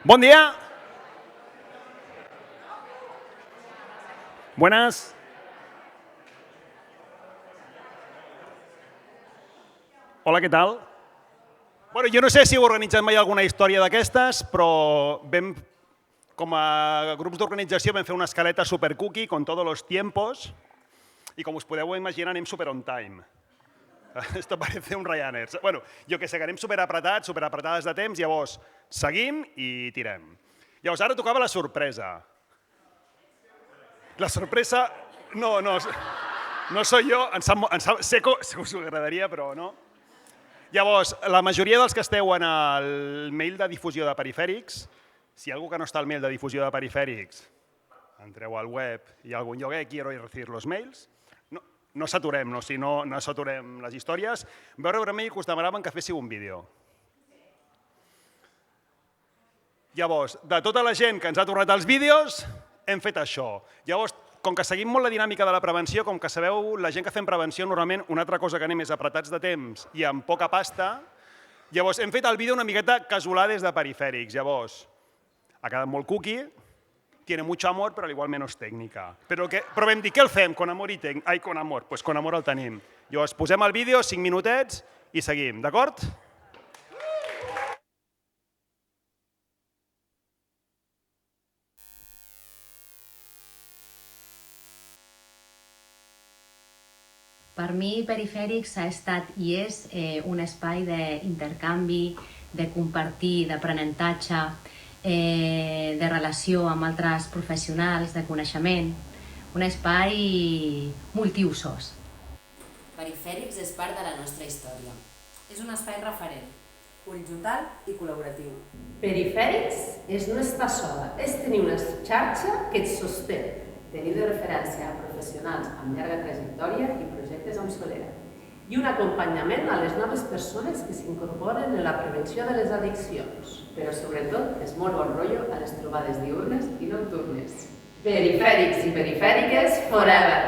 Bon día. Buenas. Hola, què tal? Bueno, jo no sé si heu organitzat mai alguna història d'aquestes, però com a grups d'organització vam fer una escaleta super cookie con todos los tiempos y com us podeu imaginar anem super on time. Esto parece un Ryanair. Bueno, jo que sé, que anem superapretades de temps, llavors seguim i tirem. Llavors ara tocava la sorpresa. La sorpresa no soy jo, sé que us agradaria, però no. Llavors, la majoria dels que esteu en el mail de difusió de perifèrics, si hi ha algú que no està al mail de difusió de perifèrics, entreu al web i hi ha algun lloc, quiero recibir los mails, no saturem, no saturem les històries. Veure el mail que us demanaven que féssiu un vídeo. Llavors, de tota la gent que ens ha tornat els vídeos, hem fet això. Llavors, com que seguim molt la dinàmica de la prevenció, com que sabeu, la gent que fem prevenció, normalment una altra cosa que anem és apretats de temps i amb poca pasta, llavors hem fet el vídeo una miqueta casolà des de perifèrics. Llavors, ha quedat molt cookie, tiene mucho amor, però igual menos tècnica. Però vam dir, què el fem? Con amor i tècnica. Ai, con amor. Doncs con amor el tenim. Llavors, posem el vídeo, 5 minutets i seguim, d'acord? Per mi, Perifèrics ha estat i és un espai d'intercanvi, de compartir, d'aprenentatge, de relació amb altres professionals, de coneixement, un espai multiusos. Perifèrics és part de la nostra història. És un espai referent, horitzontal i col·laboratiu. Perifèrics és no estar sola, és tenir una xarxa que et sosté. Tenir de referència a professionals amb llarga trajectòria i projectes amb solera. I un acompanyament a les noves persones que s'incorporen en la prevenció de les addiccions. Però sobretot és molt bon rotllo a les trobades diürnes i nocturnes. Perifèrics i perifèriques forever!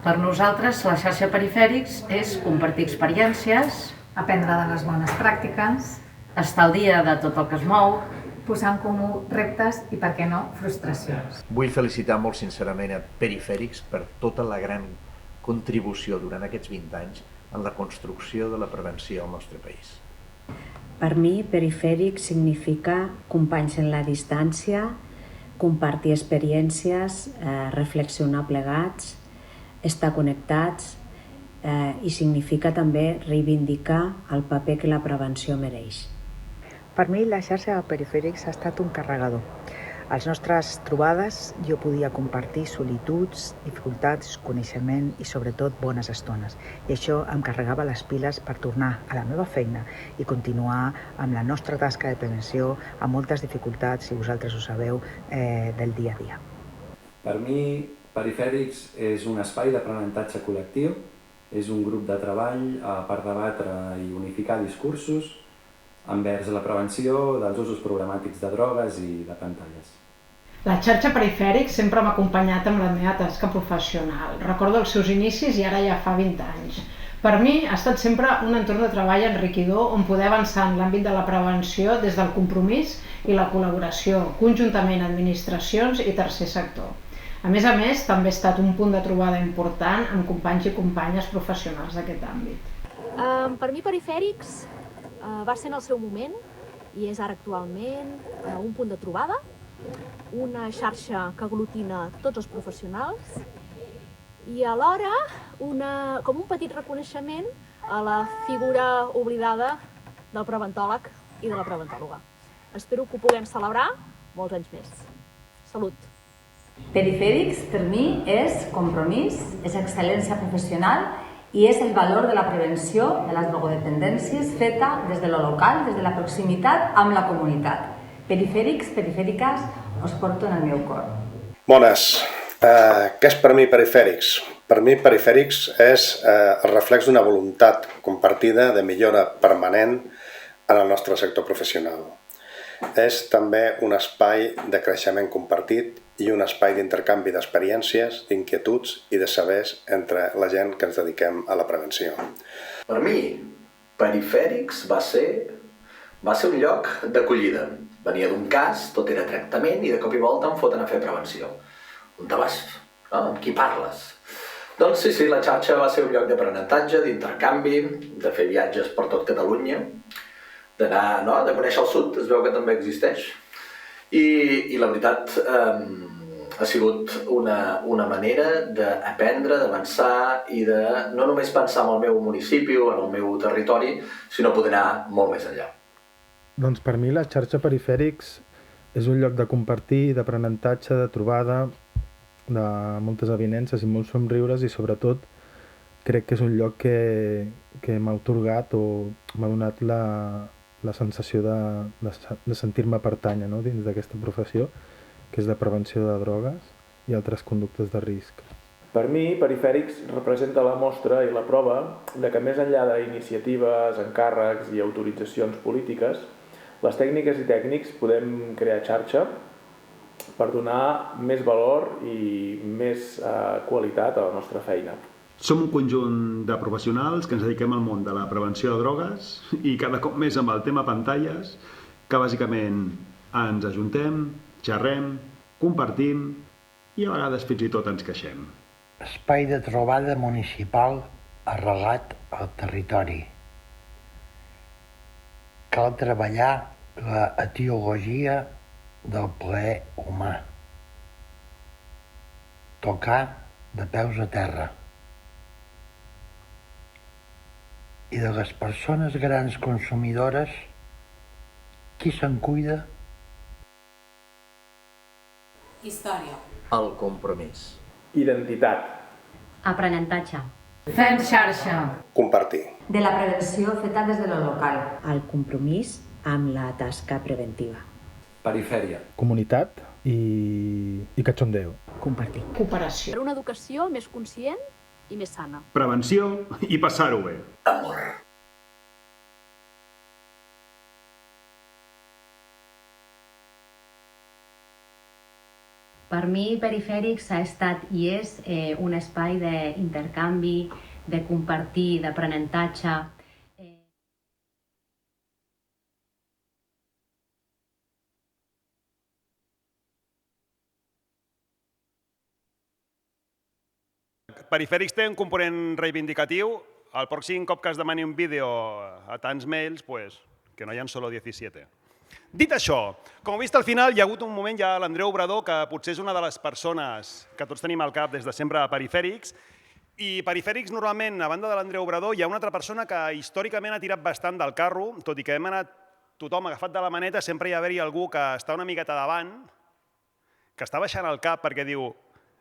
Per nosaltres, la xarxa Perifèrics és compartir experiències, aprendre de les bones pràctiques, estar al dia de tot el que es mou, posar en comú reptes i, per què no, frustracions. Vull felicitar molt sincerament a Perifèrics per tota la gran contribució durant aquests 20 anys en la construcció de la prevenció al nostre país. Per mi, Perifèrics significa companys en la distància, compartir experiències, reflexionar plegats, estar connectats i significa també reivindicar el paper que la prevenció mereix. Per mi, la xarxa de Perifèrics ha estat un carregador. A les nostres trobades jo podia compartir solituds, dificultats, coneixement i sobretot bones estones. I això em carregava les piles per tornar a la meva feina i continuar amb la nostra tasca de prevenció amb moltes dificultats, si vosaltres ho sabeu, del dia a dia. Per mi, Perifèrics és un espai d'aprenentatge col·lectiu, és un grup de treball per debatre i unificar discursos envers la prevenció dels usos problemàtics de drogues i de pantalles. La xarxa Perifèrics sempre m'ha acompanyat amb la meva tasca professional. Recordo els seus inicis i ara ja fa 20 anys. Per mi ha estat sempre un entorn de treball enriquidor on poder avançar en l'àmbit de la prevenció des del compromís i la col·laboració, conjuntament administracions i tercer sector. A més, també ha estat un punt de trobada important amb companys i companyes professionals d'aquest àmbit. Per mi, Perifèrics va ser en el seu moment i és ara actualment un punt de trobada, una xarxa que aglutina tots els professionals i alhora com un petit reconeixement a la figura oblidada del preventòleg i de la preventòloga. Espero que ho puguem celebrar molts anys més. Salut! Perifèrics, per mi, és compromís, és excel·lència professional i és el valor de la prevenció de les drogodependències feta des de lo local, des de la proximitat amb la comunitat. Perifèrics, perifèriques, us porto en el meu cor. Bones. Què és per mi Perifèrics? Per mi Perifèrics és el reflex d'una voluntat compartida de millora permanent en el nostre sector professional. És també un espai de creixement compartit i un espai d'intercanvi d'experiències, d'inquietuds i de sabers entre la gent que ens dediquem a la prevenció. Per mi, Perifèrics va ser Va ser un lloc d'acollida. Venia d'un cas, tot era tractament i de cop i volta em foten a fer prevenció. On te vas? Amb qui parles? Doncs sí, la xarxa va ser un lloc d'aprenentatge, d'intercanvi, de fer viatges per tot Catalunya, de conèixer el sud, es veu que també existeix. I la veritat ha sigut una manera d'aprendre, d'avançar i de no només pensar en el meu municipi o en el meu territori, sinó poder anar molt més enllà. Doncs per mi la xarxa Perifèrics és un lloc de compartir, d'aprenentatge, de trobada, de moltes avinences i molts somriures i sobretot crec que és un lloc que m'ha atorgat o m'ha donat la sensació de sentir-me pertànyer dins d'aquesta professió, que és de prevenció de drogues i altres conductes de risc. Per mi, Perifèrics representa la mostra i la prova de que més enllà d'iniciatives, encàrrecs i autoritzacions polítiques, les tècniques i tècnics podem crear xarxa per donar més valor i més qualitat a la nostra feina. Som un conjunt de professionals que ens dediquem al món de la prevenció de drogues i cada cop més amb el tema pantalles, que bàsicament ens ajuntem, xerrem, compartim i a vegades fins i tot ens queixem. Espai de trobada municipal arrelat al territori. Cal treballar l'etiologia del plaer humà. Tocar de peus a terra. I de les persones grans consumidores, qui se'n cuida? Història. El compromís. Identitat. Aprenentatge. Fem xarxa. Compartir. De la prevenció feta des de lo local. El compromís amb la tasca preventiva. Perifèria. Comunitat i cachondeo. Compartir. Cooperació. Per una educació més conscient i més sana. Prevenció i passar-ho bé. Amor. Per mi, Perifèrics ha estat i és un espai d'intercanvi, de compartir, d'aprenentatge. Perifèrics té un component reivindicatiu. El pròxim cop que es demani un vídeo a tants mails, pues, que no hi ha solo 17. Dit això, com heu vist al final, hi ha hagut un moment ja l'Andreu Obrador, que potser és una de les persones que tots tenim al cap des de sempre a Perifèrics, i Perifèrics normalment, a banda de l'Andreu Obrador, hi ha una altra persona que històricament ha tirat bastant del carro, tot i que hem anat tothom agafat de la maneta, sempre hi ha d'haver-hi algú que està una miqueta davant, que està baixant el cap perquè diu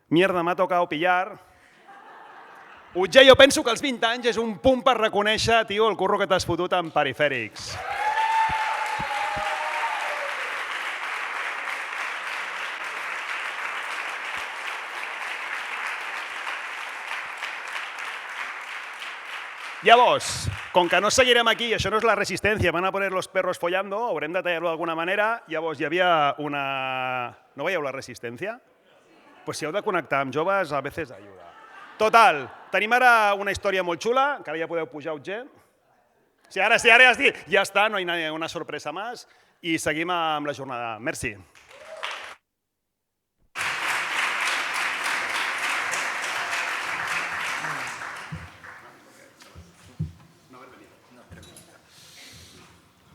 «Mierda, m'ha tocado pillar». Utger, jo penso que als 20 anys és un punt per reconèixer, tio, el curro que t'has fotut amb Perifèrics. Llavors, com que no seguirem aquí, això no és la resistència, van a poner los perros follando, haurem de tallar-ho d'alguna manera. Llavors hi havia una... No veieu la resistència? Pues si heu de connectar amb joves, a vegades ajuda. Total, tenim ara una història molt xula, que ara ja podeu pujar, Utger. Sí, ara ja està, no hi ha una sorpresa més, i seguim amb la jornada. Merci.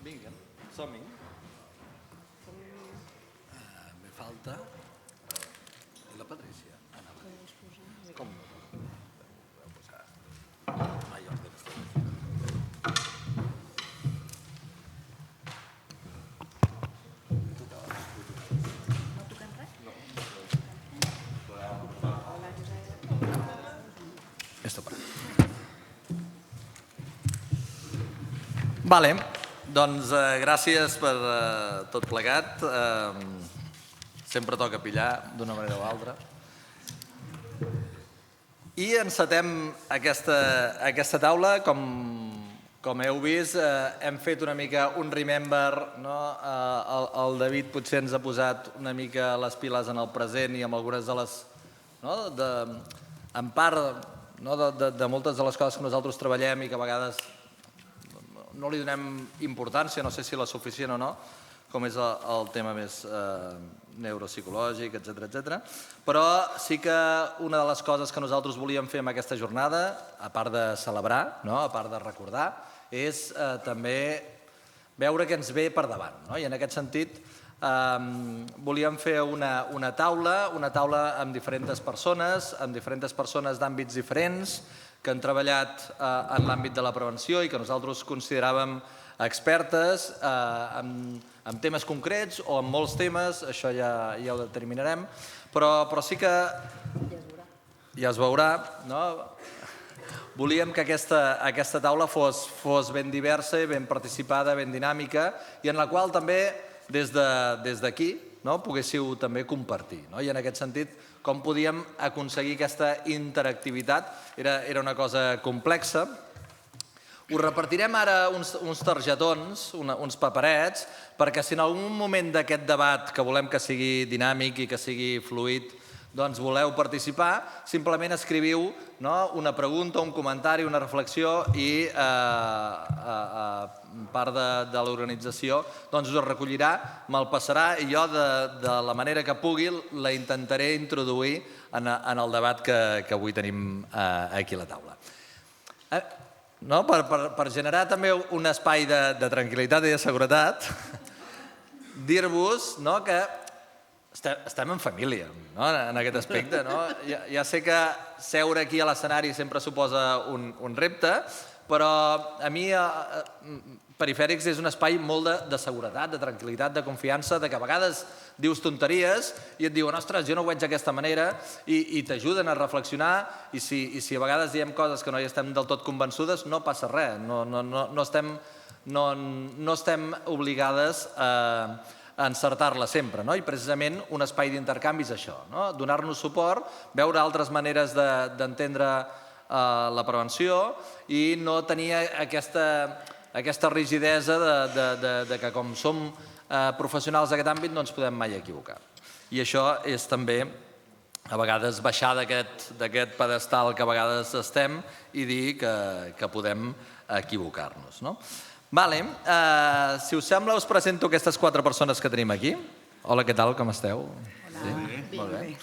Vinga, som-hi. Me falta la Patricia. Com? Vale, doncs gràcies per tot plegat. Sempre toca pillar d'una manera o altra. I encetem aquesta taula. Com heu vist, hem fet una mica un remember. El David potser ens ha posat una mica les piles en el present i amb algunes de les... En part de moltes de les coses que nosaltres treballem i que a vegades no li donem importància, no sé si la suficient o no, com és el tema més neuropsicològic, etc. Però sí que una de les coses que nosaltres volíem fer amb aquesta jornada, a part de celebrar, a part de recordar, és també veure què ens ve per davant. I en aquest sentit volíem fer una taula amb diferents persones d'àmbits diferents que han treballat en l'àmbit de la prevenció i que nosaltres consideràvem expertes en temes concrets o en molts temes, això ja ho determinarem, però sí que ja es veurà, volíem que aquesta taula fos ben diversa, ben participada, ben dinàmica i en la qual també des d'aquí poguéssiu també compartir. I en aquest sentit, com podíem aconseguir aquesta interactivitat? Era una cosa complexa. Us repartirem ara uns targetons, uns paperets, perquè si en algun moment d'aquest debat, que volem que sigui dinàmic i que sigui fluid, doncs voleu participar, simplement escriviu una pregunta, un comentari, una reflexió i part de l'organització us recollirà, me'l passarà i jo de la manera que pugui la intentaré introduir en el debat que avui tenim aquí a la taula. Per generar també un espai de tranquil·litat i de seguretat, dir-vos que estem en família en aquest aspecte. Ja sé que seure aquí a l'escenari sempre suposa un repte, però a mi Perifèrics és un espai molt de seguretat, de tranquil·litat, de confiança, que a vegades dius tonteries i et diuen, ostres, jo no ho veig d'aquesta manera, i t'ajuden a reflexionar, i si a vegades diem coses que no hi estem del tot convençudes, no passa res, no estem obligades a encertar-la sempre, i precisament un espai d'intercanvi és això, donar-nos suport, veure altres maneres d'entendre la prevenció i no tenir aquesta rigidesa que com som professionals d'aquest àmbit no ens podem mai equivocar. I això és també a vegades baixar d'aquest pedestal que a vegades estem i dir que podem equivocar-nos. Si us sembla, us presento aquestes 4 persones que tenim aquí. Hola, què tal, com esteu? Molt bé.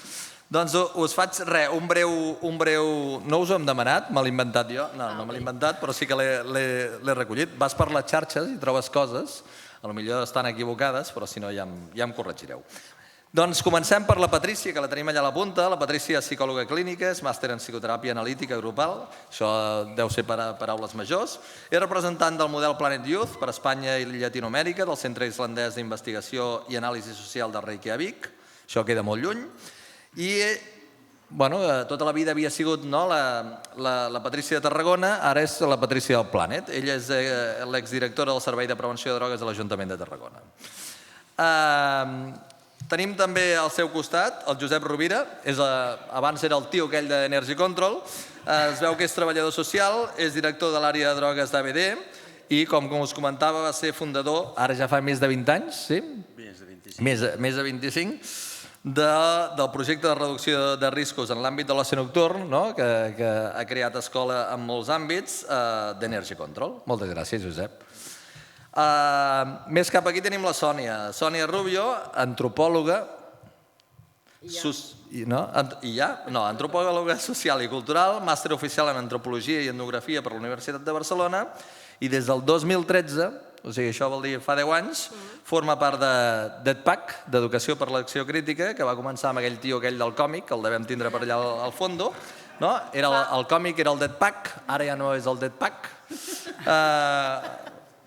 Doncs us faig un breu... No us ho hem demanat, me l'he inventat jo. No me l'he inventat, però sí que l'he recollit. Vas per les xarxes i trobes coses, potser estan equivocades, però si no ja em corregireu. Doncs comencem per la Patrícia, que la tenim allà a la punta. La Patrícia és psicòloga clínica, és màster en psicoteràpia analítica grupal, això deu ser paraules majors. És representant del model Planet Youth per Espanya i Llatinoamèrica, del Centre Islandès d'Investigació i Anàlisi Social de Reykjavik, això queda molt lluny. I tota la vida havia sigut la Patrícia de Tarragona, ara és la Patrícia del Planet. Ella és l'exdirectora del Servei de Prevenció de Drogues de l'Ajuntament de Tarragona. Tenim també al seu costat el Josep Rovira, abans era el tio aquell d'Energy Control, es veu que és treballador social, és director de l'àrea de drogues d'ABD i, com us comentava, va ser fundador, ara ja fa més de 20 anys, sí? Més de 25, del projecte de reducció de riscos en l'àmbit de l'oci nocturn, que ha creat escola en molts àmbits, d'Energy Control. Moltes gràcies, Josep. Més cap aquí tenim la Sònia. Sònia Rubio, antropòloga, antropòloga social i cultural, màster oficial en antropologia i etnografia per la Universitat de Barcelona i des del 2013, o sigui, això vol dir fa 10 anys, forma part d'EDPAC, d'Educació per l'Acció Crítica, que va començar amb aquell tio aquell del còmic, que el devem tindre per allà al fondo. El còmic era el DEDPAC, ara ja no és el DEDPAC.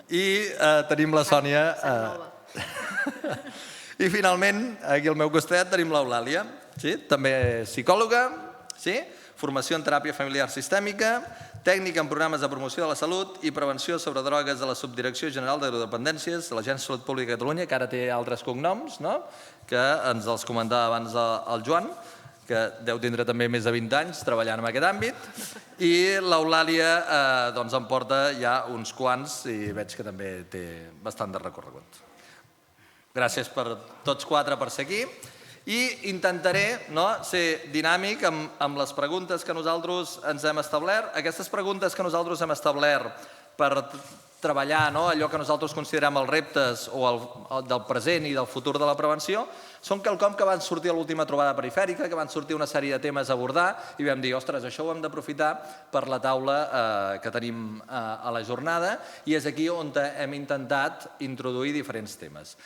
I tenim la Sònia. I finalment, aquí al meu costat, tenim l'Eulàlia, també psicòloga, formació en teràpia familiar sistèmica, tècnica en programes de promoció de la salut i prevenció sobre drogues de la Subdirecció General de Dependències de l'Agència de Salut Pública de Catalunya, que ara té altres cognoms, que ens els comentava abans el Joan, que deu tindre també més de 20 anys treballant en aquest àmbit, i l'Eulàlia em porta ja uns quants i veig que també té bastant de recorregut. Gràcies per tots 4 per ser aquí i intentaré ser dinàmic amb les preguntes que nosaltres ens hem establert. Aquestes preguntes que nosaltres hem establert per treballar allò que nosaltres considerem els reptes del present i del futur de la prevenció, són quelcom que van sortir a l'última trobada perifèrica, que van sortir una sèrie de temes a abordar i vam dir, ostres, això ho hem d'aprofitar per la taula que tenim a la jornada i és aquí on hem intentat introduir diferents temes.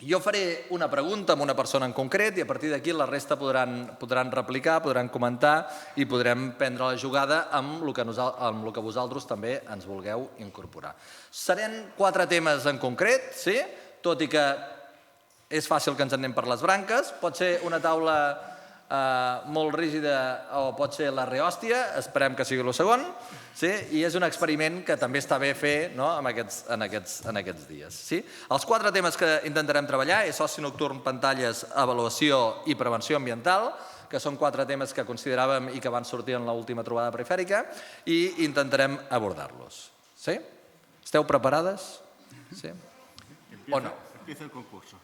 Jo faré una pregunta a una persona en concret i a partir d'aquí la resta podran replicar, podran comentar i podrem prendre la jugada amb el que vosaltres també ens vulgueu incorporar. Seran 4 temes en concret, sí? Tot i que és fàcil que ens anem per les branques, pot ser una taula molt rígida o pot ser la rehòstia, esperem que sigui el segon, i és un experiment que també està bé fer en aquests dies. Els 4 temes que intentarem treballar és oci nocturn, pantalles, avaluació i prevenció ambiental, que són 4 temes que consideràvem i que van sortir en l'última trobada perifèrica i intentarem abordar-los. Sí? Esteu preparades? Sí? O no? Empieza el concurso.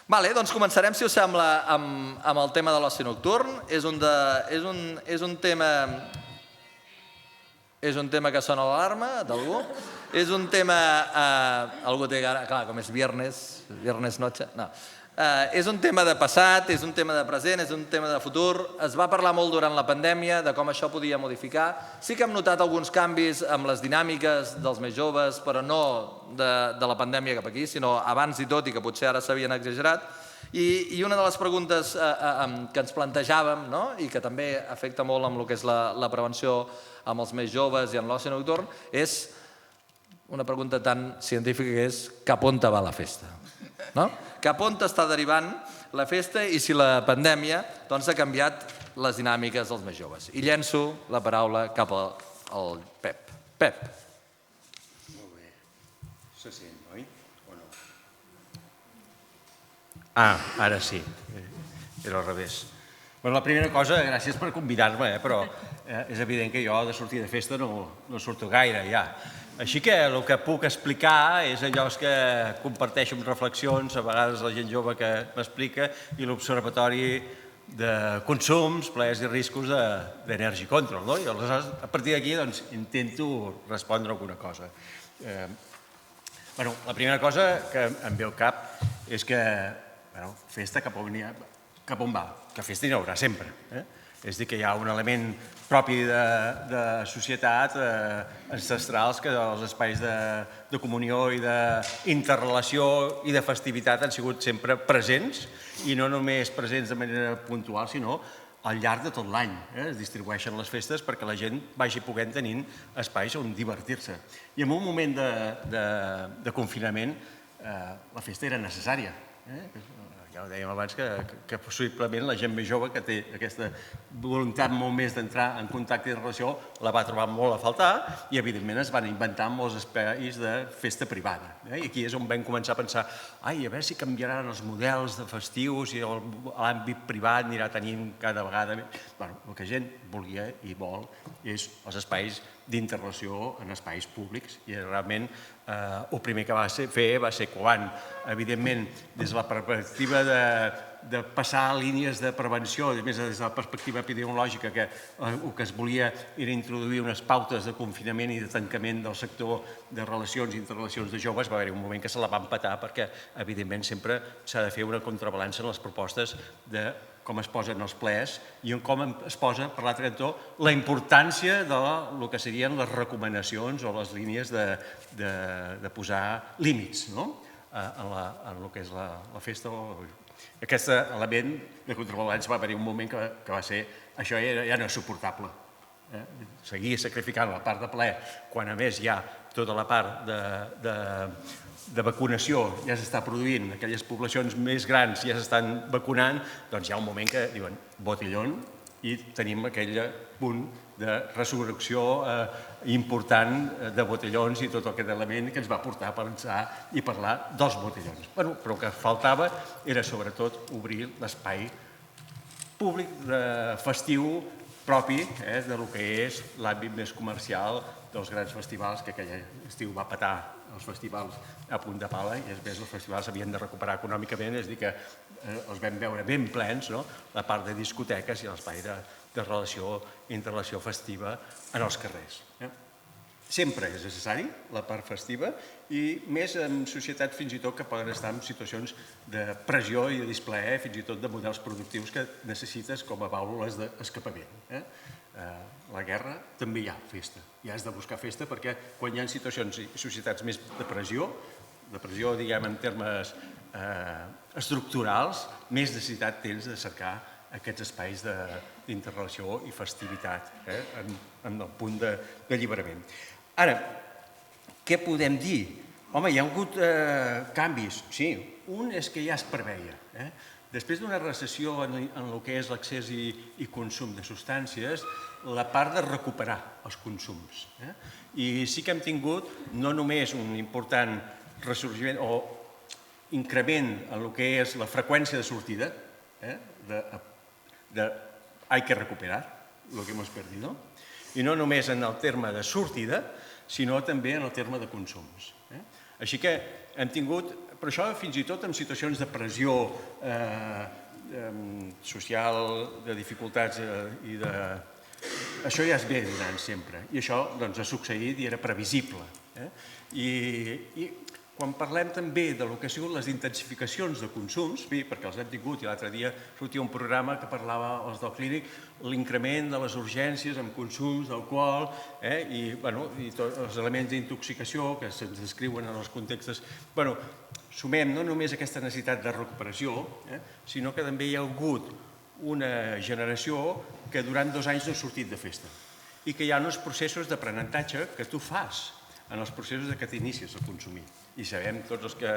Vale, doncs començarem, si us sembla, amb el tema de l'oci nocturn. És un tema que sona l'alarma d'algú. És un tema... Algú té cara... Clar, com és viernes noche... No. És un tema de passat, és un tema de present, és un tema de futur. Es va parlar molt durant la pandèmia de com això podia modificar. Sí que hem notat alguns canvis amb les dinàmiques dels més joves, però no de la pandèmia cap aquí, sinó abans i tot, i que potser ara s'havien exagerat. I una de les preguntes que ens plantejàvem, i que també afecta molt amb el que és la prevenció amb els més joves i en l'oci nocturn, és una pregunta tan científica que és cap on va la festa? Cap on està derivant la festa i si la pandèmia ha canviat les dinàmiques dels més joves. I llenço la paraula cap al Pep. Pep. Molt bé. Se sent, oi? O no? Ara sí. Era al revés. La primera cosa, gràcies per convidar-me, però és evident que jo de sortir de festa no surto gaire ja. Així que el que puc explicar és allò que comparteixo amb reflexions, a vegades la gent jove que m'explica, i l'observatori de consums, plaers i riscos d'Energy Control. I aleshores, a partir d'aquí, intento respondre alguna cosa. La primera cosa que em ve al cap és que festa cap on va? Que festa hi haurà sempre. És a dir, que hi ha un element propi de societat ancestrals que els espais de comunió i d'interrelació i de festivitat han sigut sempre presents i no només presents de manera puntual, sinó al llarg de tot l'any. Es distribueixen les festes perquè la gent vagi podent tenir espais on divertir-se. I en un moment de confinament la festa era necessària. Ja ho dèiem abans, que possiblement la gent més jove, que té aquesta voluntat molt més d'entrar en contacte i en relació, la va trobar molt a faltar i, evidentment, es van inventar molts espais de festa privada. I aquí és on vam començar a pensar a veure si canviaran els models de festius i l'àmbit privat anirà tenint cada vegada més. El que gent volia i vol és els espais d'interrelació en espais públics i realment el primer que va fer va ser quan, evidentment, des de la perspectiva de passar línies de prevenció, més des de la perspectiva epidemiològica, que el que es volia era introduir unes pautes de confinament i de tancament del sector de relacions i interrelacions de joves, va haver-hi un moment que se la va empatar perquè, evidentment, sempre s'ha de fer una contrabalança en les propostes de com es posen els plers i com es posa, per l'altre cantó, la importància del que serien les recomanacions o les línies de posar límits en el que és la festa. Aquest element de contrabalança va haver-hi un moment que va ser, això ja no és suportable. Seguir sacrificant la part de ple, quan a més hi ha tota la part de vacunació ja s'està produint, aquelles poblacions més grans ja s'estan vacunant, doncs hi ha un moment que diuen botellón i tenim aquell punt de resurrecció important de botellons i tot aquest element que ens va portar a pensar i parlar dels botellons. Però el que faltava era sobretot obrir l'espai públic festiu propi del que és l'àmbit més comercial dels grans festivals que aquell estiu va petar els festivals a punt de pala i a més els festivals s'havien de recuperar econòmicament, és a dir que els vam veure ben plens, la part de discoteques i l'espai de relació i interrelació festiva en els carrers. sempre és necessari, la part festiva, i més en societats fins i tot que poden estar en situacions de pressió i de displaer, fins i tot de models productius que necessites com a vàlvules d'escapament. La guerra també hi ha festa, i has de buscar festa perquè quan hi ha situacions i societats més de pressió, diguem en termes estructurals, més necessitat tens de cercar aquests espais d'interrelació i festivitat en el punt d'alliberament. Ara, què podem dir? Home, hi ha hagut canvis, sí. Un és que ja es preveia. Després d'una recessió en el que és l'accés i consum de substàncies, la part de recuperar els consums. I sí que hem tingut no només un important ressorgiment o increment en el que és la freqüència de sortida, hay que recuperar lo que hemos perdido, i no només en el terme de sortida, sinó també en el terme de consums. Així que hem tingut, però això fins i tot en situacions de pressió social, de dificultats i de... Això ja es ve donant sempre, i això ha succeït i era previsible. I quan parlem també del que han sigut les intensificacions de consums, perquè els hem tingut, i l'altre dia sortia un programa que parlava, els del Clínic, l'increment de les urgències amb consums d'alcohol i tots els elements d'intoxicació que se'ns descriuen en els contextos. Sumem no només aquesta necessitat de recuperació, sinó que també hi ha hagut una generació que durant 2 anys no ha sortit de festa i que hi ha uns processos d'aprenentatge que tu fas en els processos que t'inicies a consumir. I sabem tots els que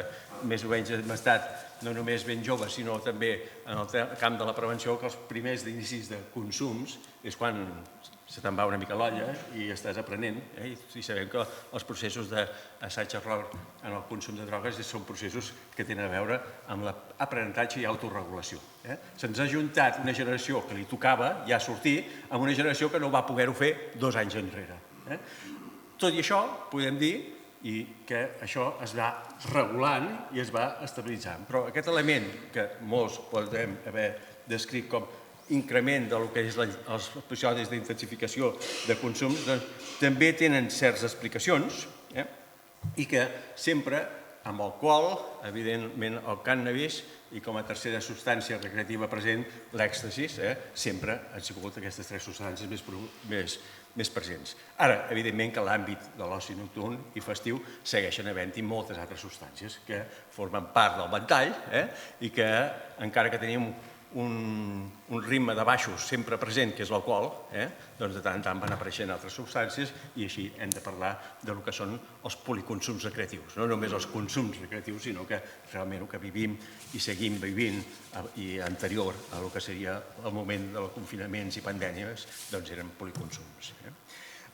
més o menys hem estat no només ben joves, sinó també en el camp de la prevenció, que els primers inicis de consums és quan se te'n va una mica l'olla i estàs aprenent. I sabem que els processos d'assaig-error en el consum de drogues són processos que tenen a veure amb l'aprenentatge i autorregulació. Se'ns ha juntat una generació que li tocava ja sortir amb una generació que no va poder-ho fer 2 anys enrere. Tot i això, podem dir que això es va regulant i es va estabilitzant. Però aquest element que molts podem haver descrit com increment del que és els episodis d'intensificació de consums, també tenen certes explicacions i que sempre amb alcohol, evidentment el cànnabis i com a tercera substància recreativa present, l'èxtasis, sempre han sigut aquestes 3 substàncies més presents. Ara, evidentment que l'àmbit de l'oci nocturn i festiu segueixen havent-hi moltes altres substàncies que formen part del ventall i que, encara que tenim un ritme de baixos sempre present, que és l'alcohol, doncs de tant en tant van apareixent altres substàncies i així hem de parlar del que són els policonsums recreatius. No només els consums recreatius, sinó que realment el que vivim i seguim vivint i anterior al que seria el moment dels confinaments i pandèmies, doncs eren policonsums.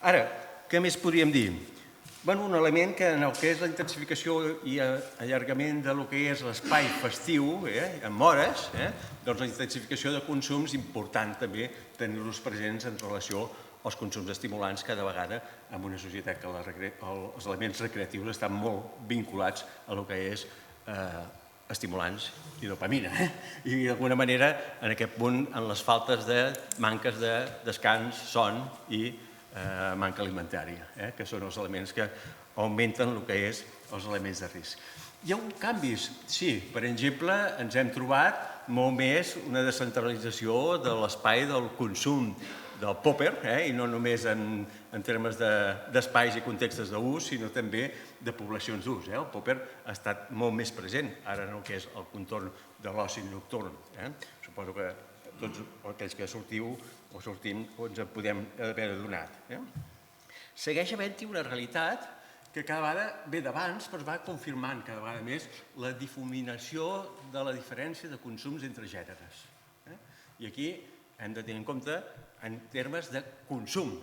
Ara, què més podríem dir? Un element que en el que és la intensificació i allargament del que és l'espai festiu, amb hores, doncs la intensificació de consums és important també tenir-los presents en relació als consums estimulants cada vegada en una societat que els elements recreatius estan molt vinculats a el que és estimulants i dopamina. I d'alguna manera, en aquest punt, en les faltes de manques de descans, son i manca alimentària, que són els elements que augmenten el que és els elements de risc. Hi ha canvis, sí. Per exemple, ens hem trobat molt més una descentralització de l'espai del consum del pòper, i no només en termes d'espais i contextes d'ús, sinó també de poblacions d'ús. El pòper ha estat molt més present ara en el que és el contorn de l'oci nocturn. Suposo que tots aquells que sortiu o sortim ens en podem haver adonat. Segueix havent-hi una realitat que cada vegada ve d'abans, però es va confirmant cada vegada més la difuminació de la diferència de consums entre gèneres. I aquí hem de tenir en compte en termes de consum,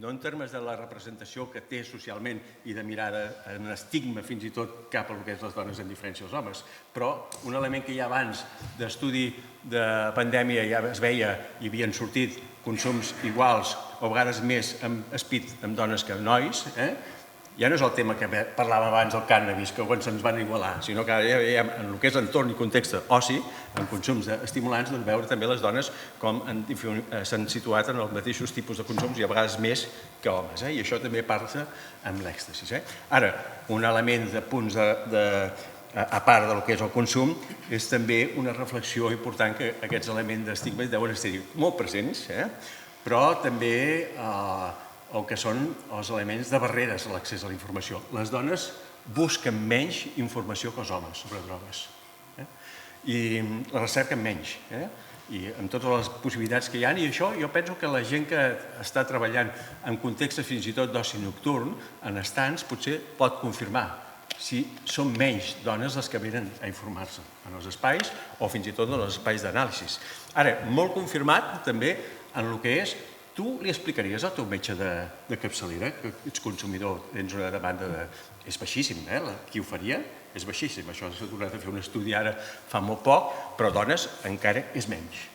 no en termes de la representació que té socialment i de mirada en estigma fins i tot cap al que és les dones en diferència dels homes. Però un element que ja abans d'estudi de pandèmia ja es veia i havien sortit consums iguals o a vegades més amb espit amb dones que amb nois, ja no és el tema que parlàvem abans del cànnabis, que quan se'ns van igualar, sinó que ja veiem en el que és entorn i context oci, en consums estimulants, doncs veure també les dones com s'han situat en els mateixos tipus de consums i a vegades més que homes, i això també passa amb l'èxtasis. Ara, un element de punts a part del que és el consum, és també una reflexió important que aquests elements d'estigma deuen estar molt presents, però també el que són els elements de barreres a l'accés a la informació. Les dones busquen menys informació que els homes sobre drogues i la recerquen menys i amb totes les possibilitats que hi ha, i això jo penso que la gent que està treballant en contextes fins i tot d'oci nocturn, en estants, potser pot confirmar si són menys dones les que venen a informar-se en els espais o fins i tot en els espais d'anàlisis. Ara, molt confirmat també en el que és. Tu li explicaries al teu metge de capçalera que ets consumidor, tens una demanda de... És baixíssim, qui ho faria? És baixíssim. Això s'ha tornat a fer un estudi ara fa molt poc, però dones encara és menys.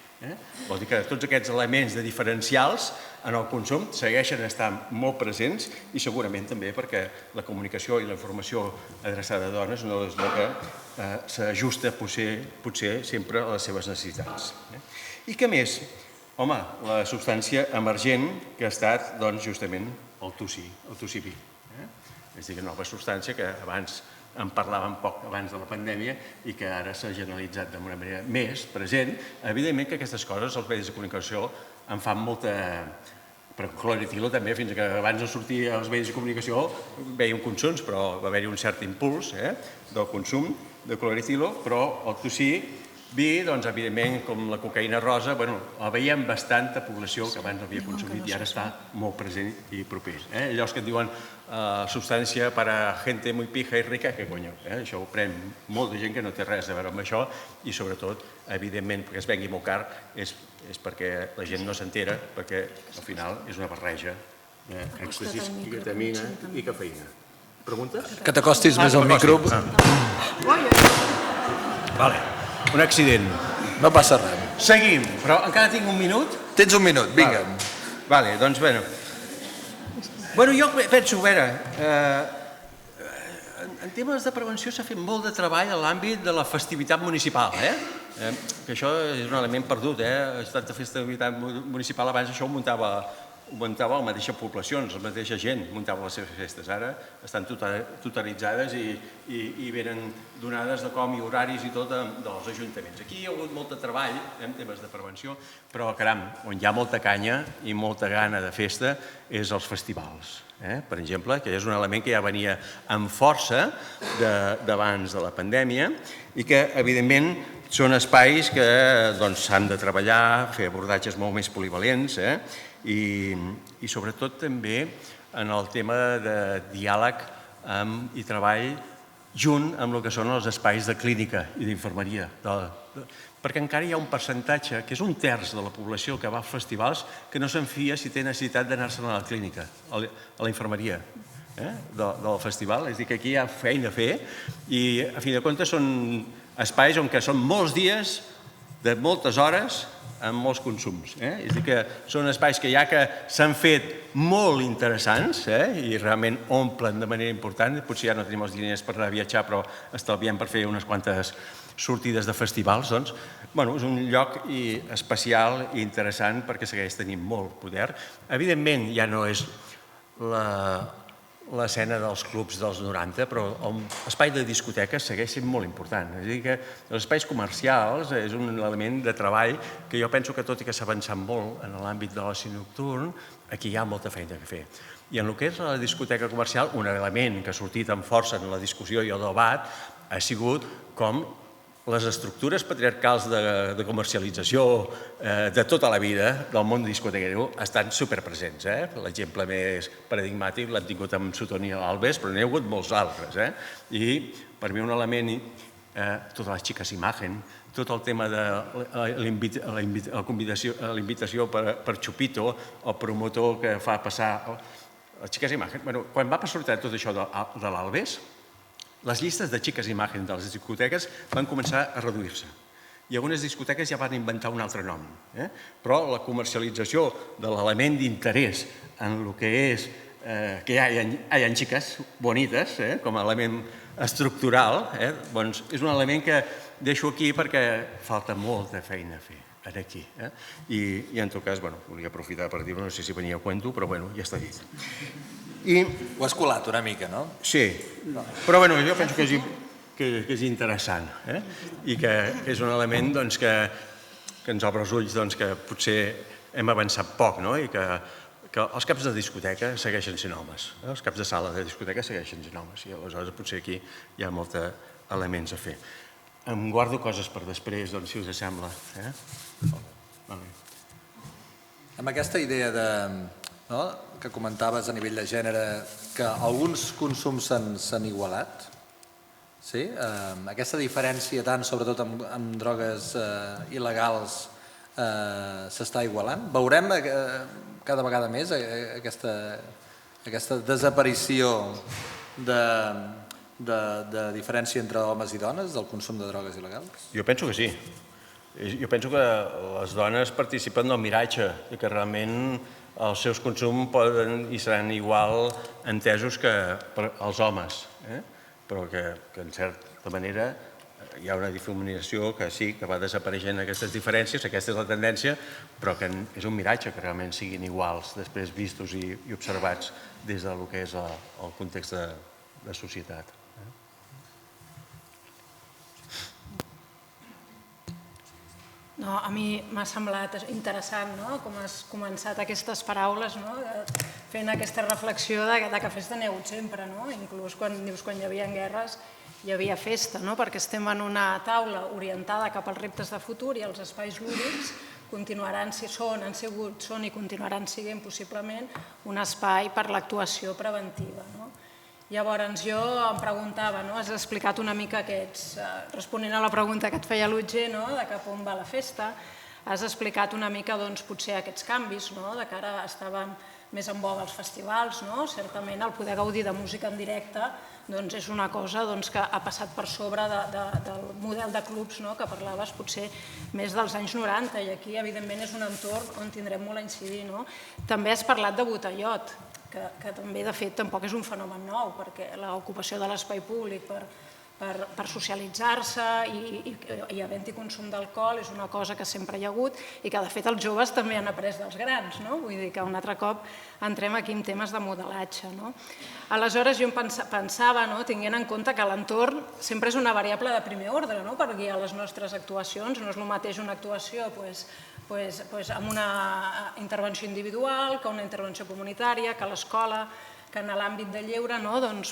Vol dir que tots aquests elements de diferencials en el consum segueixen estant molt presents i segurament també perquè la comunicació i la informació adreçada a dones no és el que s'ajusta potser sempre a les seves necessitats. I què més? Home, la substància emergent que ha estat, doncs, justament el tussiví. És a dir, una nova substància que abans en parlàvem poc abans de la pandèmia i que ara s'ha generalitzat d'una manera més present. Evidentment que aquestes coses, els medis de comunicació, en fan molta... Però cloretilo també, fins que abans de sortir als medis de comunicació veiem consums, però va haver-hi un cert impuls del consum de cloretilo, però el tossí vi, doncs, evidentment, com la cocaïna rosa, la veiem bastanta població que abans havia consumit i ara està molt present i proper. Allò que et diuen substància per a gente muy pija i rica, que conyo, això ho pren molta gent que no té res a veure amb això i sobretot, evidentment, perquè es vengui molt car, és perquè la gent no s'entera, perquè al final és una barreja d'èxtasis, ketamina i cafeïna. Pregunta? Que t'acostis més al micro. Vale. Un accident. No passa res. Seguim, però encara tinc un minut? Tens un minut, vinga. Vale, doncs bé. Bueno, jo penso, a veure, en temes de prevenció s'ha fet molt de treball a l'àmbit de la festivitat municipal, que això és un element perdut, tanta festivitat municipal, abans això ho muntava la mateixa població, la mateixa gent muntava les seves festes. Ara estan totalitzades i venen donades de com i horaris i tot dels ajuntaments. Aquí hi ha hagut molt de treball en temes de prevenció, però, caram, on hi ha molta canya i molta gana de festa és els festivals. Per exemple, que és un element que ja venia amb força d'abans de la pandèmia i que, evidentment, són espais que s'han de treballar, fer abordatges molt més polivalents i sobretot també en el tema de diàleg i treball junt amb el que són els espais de clínica i d'infermeria. Perquè encara hi ha un percentatge, que és un terç de la població que va als festivals, que no s'enfia si té necessitat d'anar-se'n a la clínica, a la infermeria del festival. És a dir, que aquí hi ha feina a fer i, a fi de comptes, són espais on són molts dies, de moltes hores, amb molts consums. És a dir, que són espais que ja que s'han fet molt interessants i realment omplen de manera important. Potser ja no tenim els diners per anar a viatjar, però estalviem per fer unes quantes sortides de festivals. Doncs, és un lloc especial i interessant perquè segueix tenint molt poder. Evidentment, ja no és l'escena dels clubs dels 90, però l'espai de discoteques segueix sent molt important. És a dir, que els espais comercials és un element de treball que jo penso que, tot i que s'ha avançat molt en l'àmbit de l'oci nocturn, aquí hi ha molta feina a fer. I en el que és la discoteca comercial, un element que ha sortit amb força en la discussió i el debat ha sigut com les estructures patriarcals de comercialització de tota la vida del món discotequero estan superpresents. L'exemple més paradigmàtic l'han tingut amb Sutonia Alves, però n'hi ha hagut molts altres. I per mi un element, totes les xiques imagen, tot el tema de la invitació per Chupito, el promotor que fa passar les xiques imagen. Quan va sortir tot això de l'Alves, les llistes de xiques imagen de les discoteques van començar a reduir-se. I algunes discoteques ja van inventar un altre nom. Però la comercialització de l'element d'interès en el que és que hi ha xiques bonites, com a element estructural, doncs és un element que deixo aquí perquè falta molta feina a fer aquí. I en tot cas, volia aprofitar per dir-ho, no sé si venia a cuento, però ja està dit. Ho has colat una mica, no? Sí, però jo penso que és interessant i que és un element que ens obre els ulls que potser hem avançat poc i que els caps de discoteca segueixen sent homes, els caps de sala de discoteca segueixen sent homes i aleshores potser aquí hi ha molts elements a fer. Em guardo coses per després, si us sembla. Amb aquesta idea que comentaves a nivell de gènere, que alguns consums s'han igualat, aquesta diferència tant, sobretot amb drogues il·legals, s'està igualant? Veurem cada vegada més aquesta desaparició de diferència entre homes i dones del consum de drogues il·legals? Jo penso que sí. Jo penso que les dones participen del miratge i que realment els seus consums poden i seran igual entesos que els homes, però que en certa manera hi ha una difuminació que sí, que va desapareixent aquestes diferències, aquesta és la tendència, però que és un miratge que realment siguin iguals, després vistos i observats des del que és el context de societat. A mi m'ha semblat interessant com has començat aquestes paraules, fent aquesta reflexió de que festa n'hi ha hagut sempre, inclús quan dius quan hi havia guerres hi havia festa, perquè estem en una taula orientada cap als reptes de futur i els espais lúdics continuaran, han sigut, són i continuaran sent possiblement un espai per l'actuació preventiva. Llavors jo em preguntava, has explicat una mica responent a la pregunta que et feia l'Utge, de cap on va la festa, has explicat una mica potser aquests canvis, de que ara estaven més en boga els festivals, certament el poder gaudir de música en directe és una cosa que ha passat per sobre del model de clubs que parlaves potser més dels anys 90 i aquí evidentment és un entorn on tindrem molt a incidir. També has parlat de botellot, que també de fet tampoc és un fenomen nou perquè l'ocupació de l'espai públic per socialitzar-se i havent-hi consum d'alcohol és una cosa que sempre hi ha hagut i que de fet els joves també han après dels grans, vull dir que un altre cop entrem aquí en temes de modelatge. Aleshores jo em pensava, tenint en compte que l'entorn sempre és una variable de primer ordre per guiar les nostres actuacions, no és el mateix una actuació amb una intervenció individual que una intervenció comunitària, que l'escola, que en l'àmbit de lleure,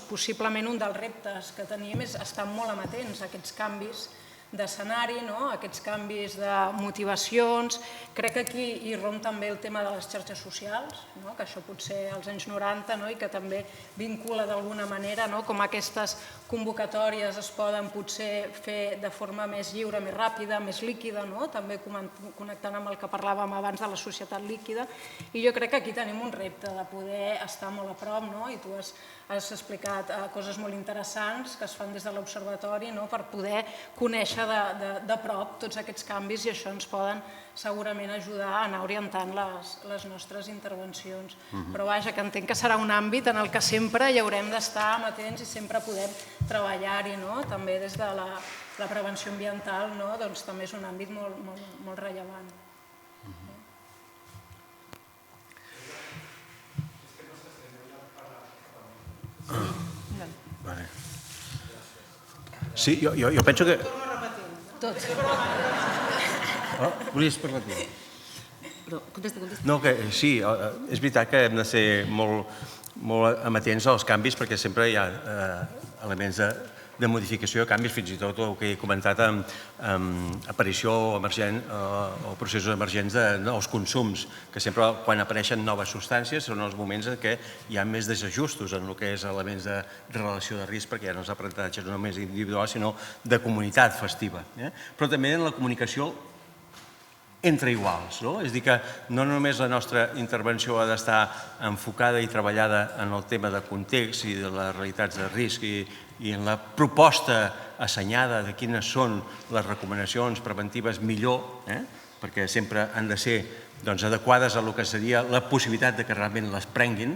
possiblement un dels reptes que tenim és estar molt amatents a aquests canvis d'escenari, aquests canvis de motivacions. Crec que aquí hi romp també el tema de les xarxes socials, que això potser als anys 90 i que també vincula d'alguna manera com aquestes convocatòries es poden potser fer de forma més lliure, més ràpida, més líquida, també connectant amb el que parlàvem abans de la societat líquida. I jo crec que aquí tenim un repte de poder estar molt a prop i tu has explicat coses molt interessants que es fan des de l'observatori per poder conèixer de prop tots aquests canvis i això ens poden segurament ajudar a anar orientant les nostres intervencions. Però vaja, que entenc que serà un àmbit en el que sempre hi haurem d'estar amatents i sempre podem treballar-hi, també des de la prevenció ambiental, també és un àmbit molt rellevant. Sí, jo penso que... Tot. Volies parlar tu? Contesta. No, que sí, és veritat que hem de ser molt amatents als canvis perquè sempre hi ha elements de modificació, canvis, fins i tot el que he comentat amb aparició o processos emergents de nous consums, que sempre quan apareixen noves substàncies són els moments en què hi ha més desajustos en el que és elements de relació de risc, perquè ja no és aprenentatge no només individual, sinó de comunitat festiva. Però també en la comunicació entre iguals, és a dir que no només la nostra intervenció ha d'estar enfocada i treballada en el tema de context i de les realitats de risc i en la proposta assenyada de quines són les recomanacions preventives millor, perquè sempre han de ser adequades a el que seria la possibilitat que realment les prenguin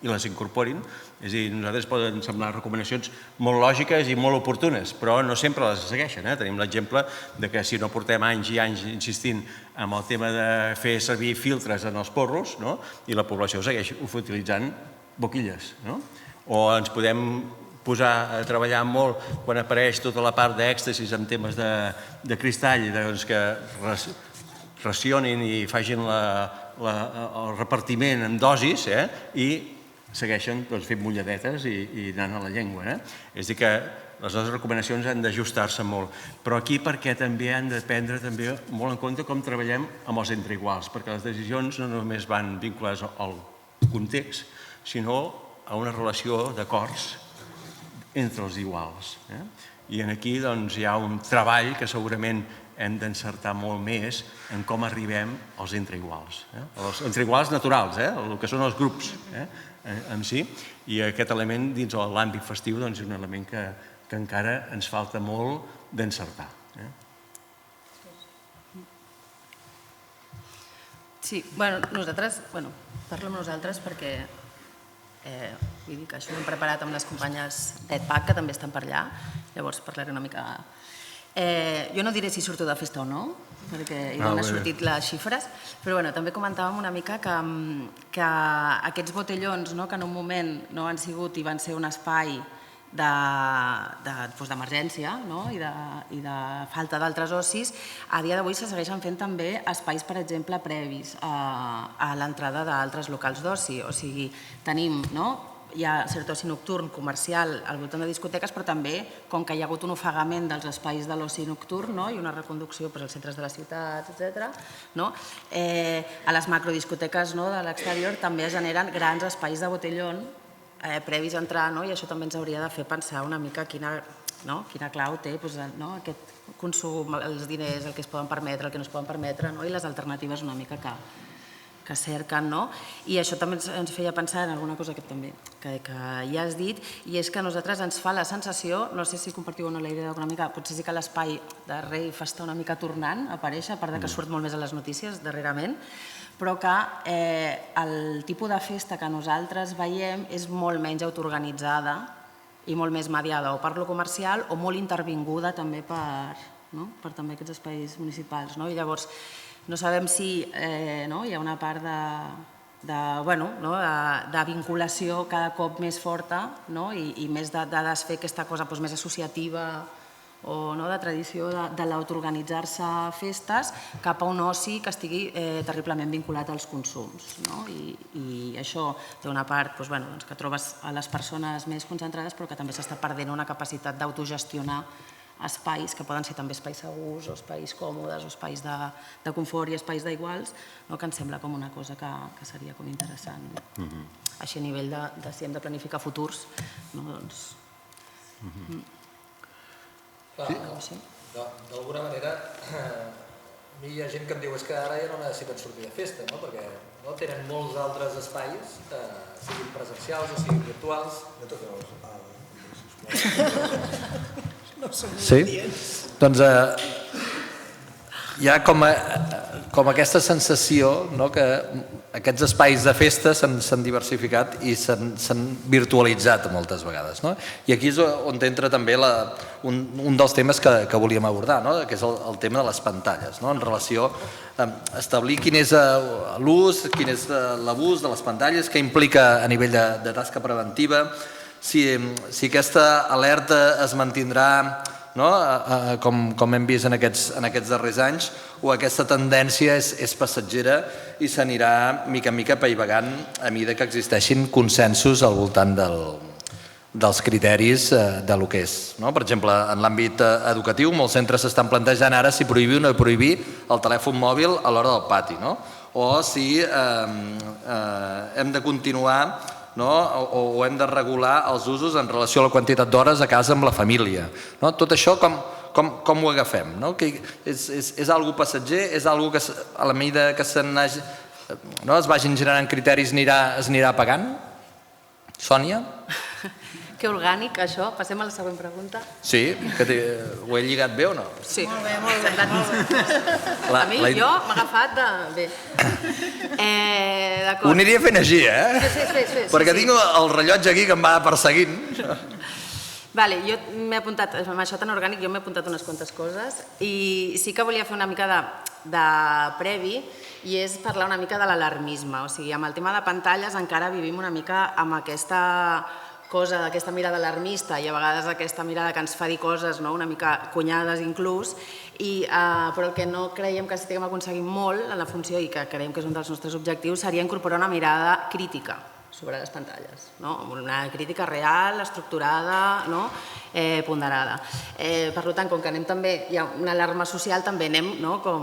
i les incorporin. És a dir, a nosaltres poden semblar recomanacions molt lògiques i molt oportunes, però no sempre les segueixen. Tenim l'exemple que si no portem anys i anys insistint en el tema de fer servir filtres en els porros, i la població segueix utilitzant boquilles. O ens podem posar a treballar molt quan apareix tota la part d'èxtasis en temes de cristall, que racionin i facin el repartiment en dosis i segueixen fent mulladetes i anant a la llengua. És a dir que les nostres recomanacions han d'ajustar-se molt. Però aquí perquè també han de prendre molt en compte com treballem amb els entreiguals, perquè les decisions no només van vinculades al context, sinó a una relació d'acords entre els iguals. I aquí hi ha un treball que segurament hem d'encertar molt més en com arribem als entreiguals. Els entreiguals naturals, el que són els grups en si, i aquest element dins l'àmbit festiu és un element que encara ens falta molt d'encertar. Sí, nosaltres, parlo amb nosaltres perquè vull dir que això ho hem preparat amb les companyes d'EdPAC, que també estan per allà, llavors parlaré una mica. Jo no diré si surto de festa o no, perquè no han sortit les xifres, però també comentàvem una mica que aquests botellons, que en un moment han sigut i van ser un espai d'emergència i de falta d'altres ocis, a dia d'avui se segueixen fent també espais, per exemple, previs a l'entrada d'altres locals d'oci. O sigui, tenim, hi ha cert oci nocturn comercial al voltant de discoteques, però també, com que hi ha hagut un ofegament dels espais de l'oci nocturn i una reconducció als centres de les ciutats, etc., a les macrodiscoteques de l'exterior també es generen grans espais de botellón previs a entrar, i això també ens hauria de fer pensar una mica quina clau té aquest consum, els diners, el que es poden permetre, el que no es poden permetre, i les alternatives una mica que cerquen. I això també ens feia pensar en alguna cosa que ja has dit, i és que a nosaltres ens fa la sensació, no sé si compartiu o no la idea una mica, potser sí que l'espai de rave està una mica tornant a aparèixer, a part que surt molt més a les notícies darrerament, però que el tipus de festa que nosaltres veiem és molt menys autoorganitzada i molt més mediada o per lo comercial o molt intervinguda també per també aquests espais municipals. I llavors no sabem si hi ha una part de vinculació cada cop més forta i més de desfer aquesta cosa més associativa o de tradició de l'autoorganitzar-se festes cap a un oci que estigui terriblement vinculat als consums. I això té una part que trobes a les persones més concentrades, però que també s'està perdent una capacitat d'autogestionar espais que poden ser també espais segurs o espais còmodes o espais de confort i espais d'iguals, que ens sembla com una cosa que seria com interessant. Així a nivell de si hem de planificar futurs, doncs... D'alguna manera, a mi hi ha gent que em diu que ara ja no necessiten sortir de festa, perquè tenen molts altres espais, siguin presencials o siguin virtuals. Sí? Doncs hi ha com aquesta sensació que aquests espais de festa s'han diversificat i s'han virtualitzat moltes vegades. I aquí és on entra també un dels temes que volíem abordar, que és el tema de les pantalles, en relació a establir quin és l'ús, quin és l'abús de les pantalles, què implica a nivell de tasca preventiva, si aquesta alerta es mantindrà com hem vist en aquests darrers anys, o aquesta tendència és passatgera i s'anirà mica en mica apaivagant a mesura que existeixin consensos al voltant dels criteris de lo que és. Per exemple, en l'àmbit educatiu, molts centres s'estan plantejant ara si prohibir o no prohibir el telèfon mòbil a l'hora del pati, o si hem de continuar o hem de regular els usos en relació a la quantitat d'hores a casa amb la família. Tot això com ho agafem? És algo passatger? És algo que a la mesura que es vagin generant criteris es anirà apagant? Sònia? Que orgànic, això. Passem a la següent pregunta. Sí, ho he lligat bé o no? Sí. Molt bé, molt bé. A mi, jo m'ha agafat de... Bé. D'acord. Ho aniria fent així, Sí. Perquè tinc el rellotge aquí que em va perseguint. Vale, jo m'he apuntat, amb això tan orgànic, jo m'he apuntat unes quantes coses i sí que volia fer una mica de previ i és parlar una mica de l'alarmisme. O sigui, amb el tema de pantalles encara vivim una mica amb aquesta cosa, aquesta mirada alarmista i a vegades aquesta mirada que ens fa dir coses una mica cunyades inclús, però el que no creiem que estiguem aconseguint molt en la funció i que creiem que és un dels nostres objectius seria incorporar una mirada crítica sobre les pantalles, una crítica real, estructurada, ponderada. Per tant, com que anem també, hi ha una alarma social, també anem com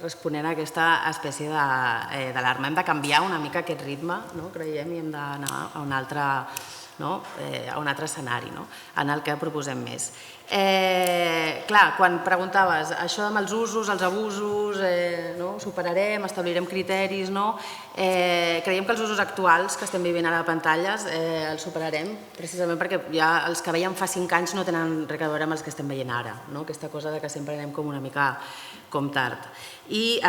responent a aquesta espècie d'alarma. Hem de canviar una mica aquest ritme, creiem, i hem d'anar a un altre escenari en el que proposem més. Clar, quan preguntaves això amb els usos, els abusos, superarem, establirem criteris, creiem que els usos actuals que estem vivint ara a pantalles els superarem precisament perquè ja els que veiem fa 5 anys no tenen res a veure amb els que estem veient ara, aquesta cosa que sempre anem com una mica com tard. I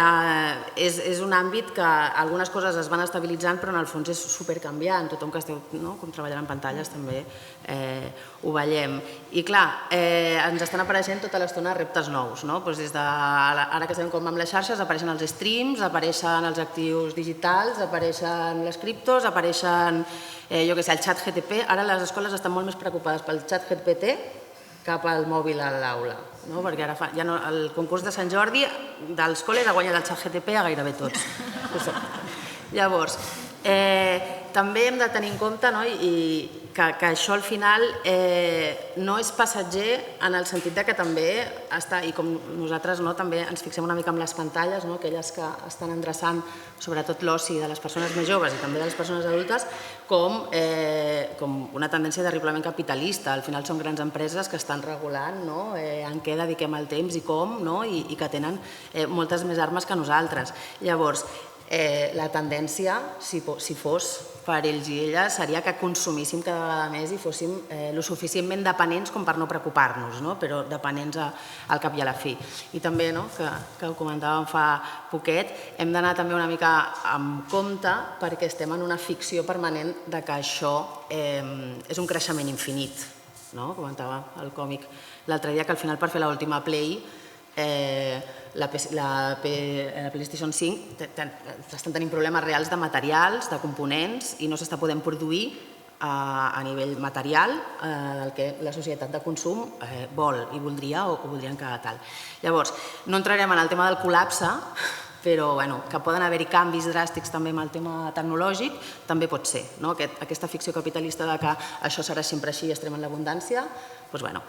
és un àmbit que algunes coses es van estabilitzant però en el fons és supercanviant, tothom que esteu treballant en pantalles també ho veiem. I clar, ens estan apareixent tota l'estona reptes nous, ara que sabem com amb les xarxes apareixen els streams, apareixen els actius digitals, apareixen les criptos, apareixen el xat GTP, ara les escoles estan molt més preocupades pel xat GPT cap al mòbil a l'aula, perquè ara el concurs de Sant Jordi dels col·les ha guanyat el xat GTP a gairebé tots. Llavors, també hem de tenir en compte que això al final no és passatger en el sentit que també està, i com nosaltres també ens fixem una mica en les pantalles, aquelles que estan endreçant sobretot l'oci de les persones més joves i també de les persones adultes, com una tendència terriblement capitalista. Al final són grans empreses que estan regulant en què dediquem el temps i com, i que tenen moltes més armes que nosaltres. Llavors, la tendència, si fos per ells i elles, seria que consumíssim cada vegada més i fóssim lo suficientment dependents com per no preocupar-nos, però dependents al cap i a la fi. I també, que ho comentàvem fa poquet, hem d'anar també una mica amb compte perquè estem en una ficció permanent de que això és un creixement infinit. Comentava el còmic l'altre dia que al final per fer l'última Play la PlayStation 5 estan tenint problemes reals de materials, de components i no s'està podent produir a nivell material del que la societat de consum vol i voldria o voldrien que tal. Llavors, no entrarem en el tema del col·lapse, però que poden haver-hi canvis dràstics també amb el tema tecnològic, també pot ser. Aquesta ficció capitalista de que això serà sempre així i estarem en l'abundància, doncs bueno.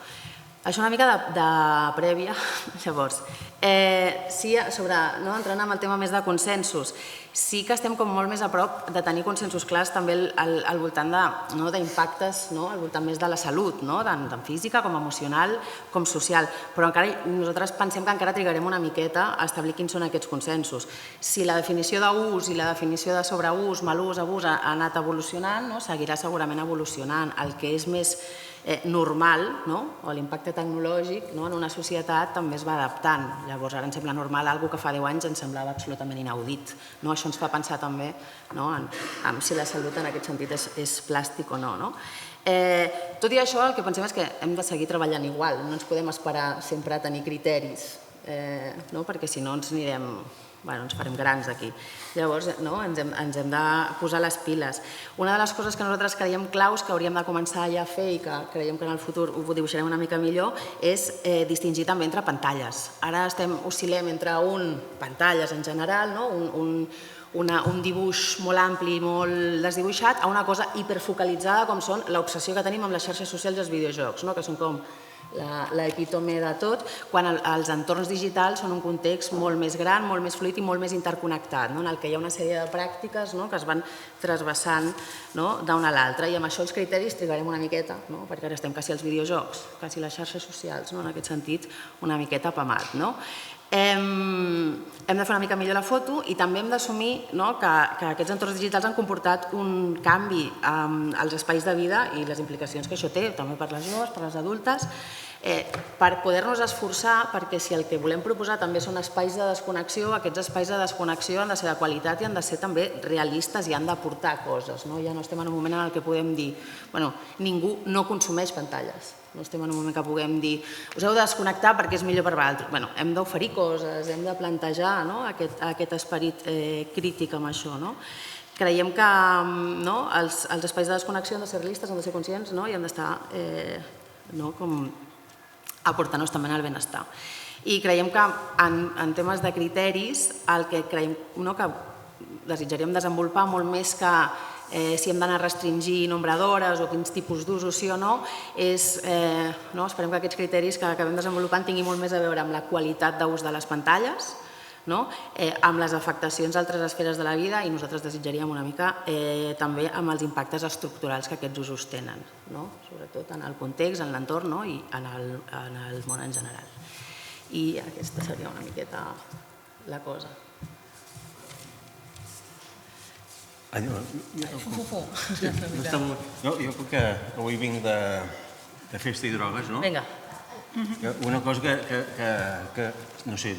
Això una mica de prèvia. Llavors, entrant en el tema més de consensos, sí que estem molt més a prop de tenir consensos clars també al voltant d'impactes, al voltant més de la salut, tant física com emocional com social, però encara nosaltres pensem que encara trigarem una miqueta a establir quins són aquests consensos. Si la definició d'ús i la definició de sobreús, mal ús, abús ha anat evolucionant, seguirà segurament evolucionant. El que és més normal, o l'impacte tecnològic en una societat també es va adaptant. Llavors ara ens sembla normal alguna que fa 10 anys ens semblava absolutament inaudit. Això ens fa pensar també en si la salut en aquest sentit és plàstic o no. Tot i això el que pensem és que hem de seguir treballant igual, no ens podem esperar sempre a tenir criteris, perquè si no ens farem grans d'aquí. Llavors ens hem de posar les piles. Una de les coses que nosaltres creiem claus que hauríem de començar ja a fer i que creiem que en el futur ho dibuixarem una mica millor és distingir també entre pantalles. Ara oscil·lem entre pantalles en general, un dibuix molt ampli i molt desdibuixat, a una cosa hiperfocalitzada com són l'obsessió que tenim amb les xarxes socials i els videojocs, que són com l'epítome de tot, quan els entorns digitals són un context molt més gran, molt més fluid i molt més interconnectat, en el que hi ha una sèrie de pràctiques que es van trasbassant d'una a l'altra, i amb això els criteris trigarem una miqueta, perquè ara estem quasi als videojocs, quasi les xarxes socials, en aquest sentit una miqueta apamat. Hem de fer una mica millor la foto i també hem d'assumir que aquests entorns digitals han comportat un canvi als espais de vida i les implicacions que això té, també per les joves, per les adultes, per poder-nos esforçar, perquè si el que volem proposar també són espais de desconnexió, aquests espais de desconnexió han de ser de qualitat i han de ser també realistes i han d'aportar coses. Ja no estem en un moment en què podem dir ningú no consumeix pantalles. No estem en un moment que puguem dir us heu de desconnectar perquè és millor per vosaltres. Hem d'oferir coses, hem de plantejar aquest esperit crític amb això. Creiem que els espais de desconnexió han de ser realistes, han de ser conscients i han d'estar aportant-nos també al benestar. I creiem que en temes de criteris el que creiem que desitjaríem desenvolupar molt més que si hem d'anar a restringir nombre d'hores o quins tipus d'usos sí o no, esperem que aquests criteris que acabem desenvolupant tinguin molt més a veure amb la qualitat d'ús de les pantalles, amb les afectacions a altres esferes de la vida i nosaltres desitjaríem una mica també amb els impactes estructurals que aquests usos tenen, sobretot en el context, en l'entorn i en el món en general. I aquesta seria una miqueta la cosa. Jo que avui vinc de festa i drogues, no? Vinga. Una cosa que no sé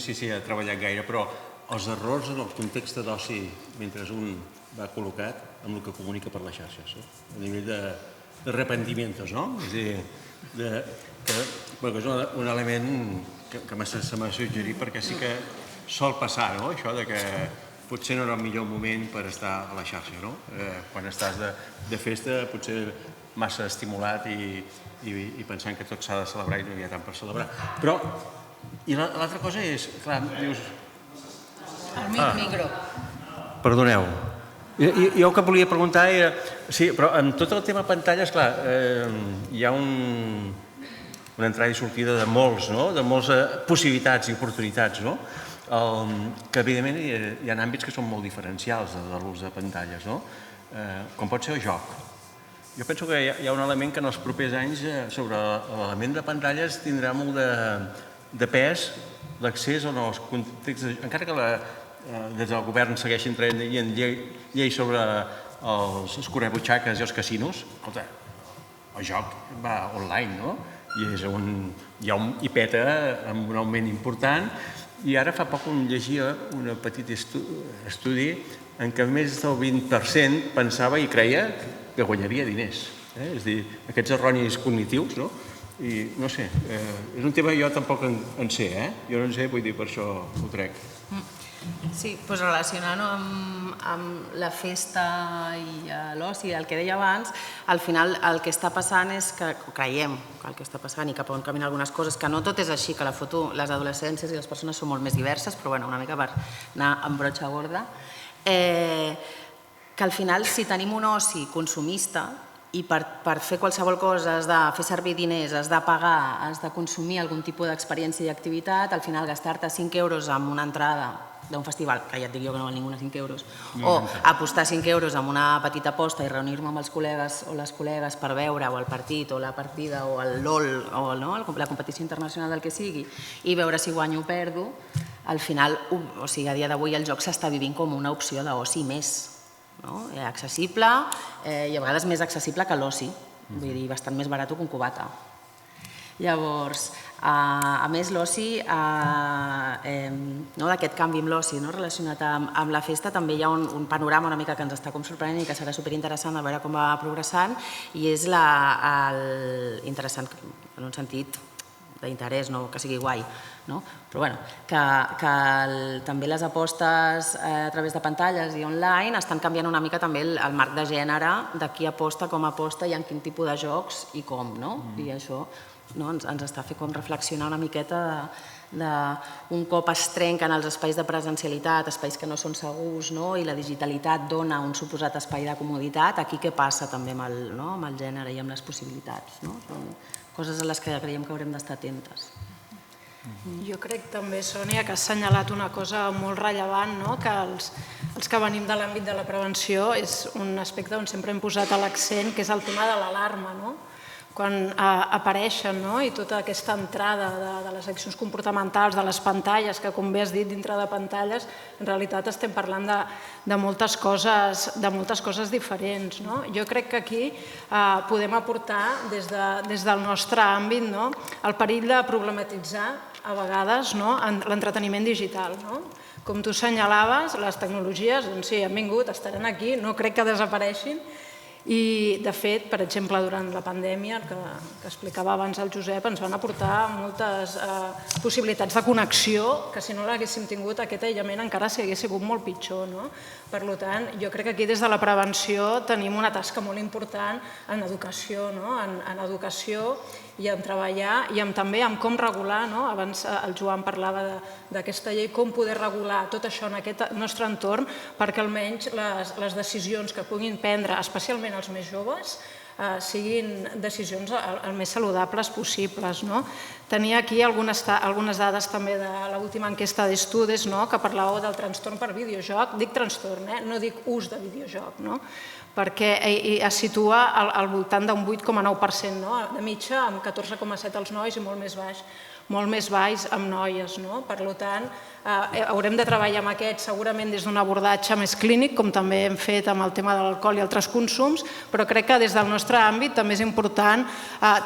si s'hi ha treballat gaire, però els errors en el context d'oci mentre un va col·locat amb el que comunica per les xarxes, a nivell de arrepentimientos, no? És a dir, que és un element que se m'ha suggerit perquè sí que sol passar, no? Això de que potser no era el millor moment per estar a la xarxa, no? Quan estàs de festa potser massa estimulat i pensant que tot s'ha de celebrar i no hi ha tant per celebrar. Però, i l'altra cosa és, clar, dius... El micro. Perdoneu. Jo el que volia preguntar era... Sí, però en tot el tema pantalles, clar, hi ha una entrada i sortida de molts possibilitats i oportunitats, no? Que evidentment hi ha àmbits que són molt diferencials de l'ús de pantalles, com pot ser el joc. Jo penso que hi ha un element que en els propers anys sobre l'element de pantalles tindrà molt de pes l'accés en els contextos, encara que des del govern segueixin traient lleis sobre els escurabutxaques i els casinos. Escolta, el joc va online, no? I peta amb un augment important. I ara fa poc llegia un petit estudi en què més del 20% pensava i creia que guanyaria diners. És a dir, aquests erronis cognitius, no? I no sé, és un tema que jo tampoc en sé, jo no en sé, vull dir, per això ho trec. Sí, doncs relacionant-ho amb la festa i l'oci, el que deia abans, al final el que està passant és que creiem que el que està passant i cap on caminen algunes coses, que no tot és així, que la foto, les adolescències i les persones són molt més diverses, però una mica per anar amb brotxa gorda, que al final si tenim un oci consumista i per fer qualsevol cosa has de fer servir diners, has de pagar, has de consumir algun tipus d'experiència i activitat, al final gastar-te 5 euros en una entrada d'un festival, que ja et dic jo que no val ninguna 5 euros, o apostar 5 euros en una petita aposta i reunir-me amb els col·legues o les col·legues per veure o el partit o la partida o el LOL o la competició internacional del que sigui i veure si guanyo o perdo, al final, o sigui, a dia d'avui el joc s'està vivint com una opció d'oci més accessible i a vegades més accessible que l'oci, vull dir, bastant més barat que un cubata. Llavors, a més l'oci, d'aquest canvi amb l'oci relacionat amb la festa, també hi ha un panorama una mica que ens està com sorprenent i que serà superinteressant a veure com va progressant i és interessant en un sentit d'interès, no que sigui guai, però que també les apostes a través de pantalles i online estan canviant una mica també el marc de gènere de qui aposta, com aposta i en quin tipus de jocs i com, i això ens està fent com reflexionar una miqueta d'un cop es trenquen els espais de presencialitat, espais que no són segurs i la digitalitat dona un suposat espai de comoditat, aquí què passa també amb el gènere i amb les possibilitats. Són coses a les que creiem que haurem d'estar atentes. Jo crec també, Sònia, que has assenyalat una cosa molt rellevant, que els que venim de l'àmbit de la prevenció és un aspecte on sempre hem posat l'accent, que és el tema de l'alarma. quan apareixen, no? I tota aquesta entrada de les accions comportamentals, de les pantalles, que com bé has dit, dintre de pantalles, en realitat estem parlant de moltes coses diferents, no? Jo crec que aquí podem aportar des del nostre àmbit el perill de problematitzar a vegades l'entreteniment digital, no? Com tu senyalaves, les tecnologies, doncs sí, han vingut, estaran aquí, no crec que desapareixin. I, de fet, per exemple, durant la pandèmia, el que explicava abans el Josep, ens van aportar moltes possibilitats de connexió que si no l'haguéssim tingut aquest aïllament encara hagués sigut molt pitjor. Per tant, jo crec que aquí des de la prevenció tenim una tasca molt important en educació, en educació i en treballar i també en com regular, abans el Joan parlava d'aquesta llei, com poder regular tot això en aquest nostre entorn perquè almenys les decisions que puguin prendre, especialment els més joves, siguin decisions el més saludables possibles. Tenia aquí algunes dades també de l'última enquesta d'estudis que parlàveu del trastorn per videojoc. Dic trastorn, no dic ús de videojoc, perquè es situa al voltant d'un 8,9% de mitja, amb 14,7% als nois i molt més baix amb noies. Per tant, haurem de treballar amb aquest segurament des d'un abordatge més clínic, com també hem fet amb el tema de l'alcohol i altres consums, però crec que des del nostre àmbit també és important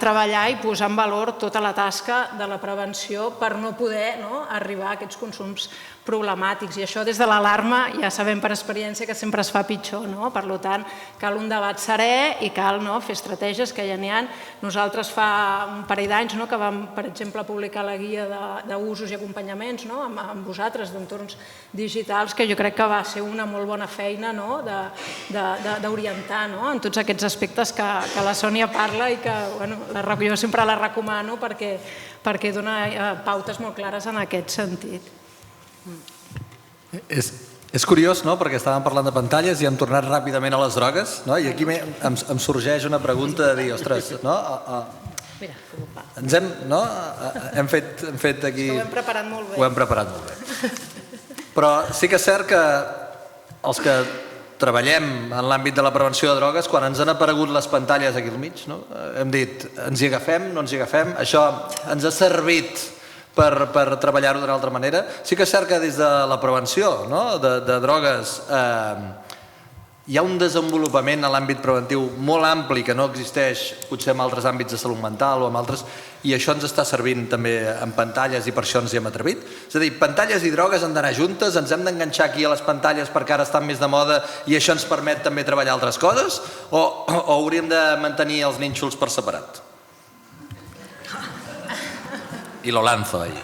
treballar i posar en valor tota la tasca de la prevenció per no poder arribar a aquests consums problemàtics. I això des de l'alarma ja sabem per experiència que sempre es fa pitjor. Per tant, cal un debat serè i cal fer estratègies que ja n'hi ha. Nosaltres fa un parell d'anys que vam, per exemple, publicar la guia d'usos i acompanyaments amb vosaltres d'entorns digitals, que jo crec que va ser una molt bona feina d'orientar en tots aquests aspectes que la Sònia parla i que jo sempre la recomano perquè dona pautes molt clares en aquest sentit. És curiós, perquè estàvem parlant de pantalles i hem tornat ràpidament a les drogues, i aquí em sorgeix una pregunta de dir, ostres, hem fet aquí... Ho hem preparat molt bé. Ho hem preparat molt bé. Però sí que és cert que els que treballem en l'àmbit de la prevenció de drogues, quan ens han aparegut les pantalles aquí al mig, hem dit, ens hi agafem, no ens hi agafem, això ens ha servit per treballar-ho d'una altra manera. Sí que és cert que des de la prevenció de drogues hi ha un desenvolupament a l'àmbit preventiu molt ampli que no existeix potser en altres àmbits de salut mental o en altres, i això ens està servint també en pantalles i per això ens hi hem atrevit. És a dir, pantalles i drogues han d'anar juntes, ens hem d'enganxar aquí a les pantalles perquè ara estan més de moda i això ens permet també treballar altres coses, o hauríem de mantenir els nínxols per separat? I lo lanzo ahí.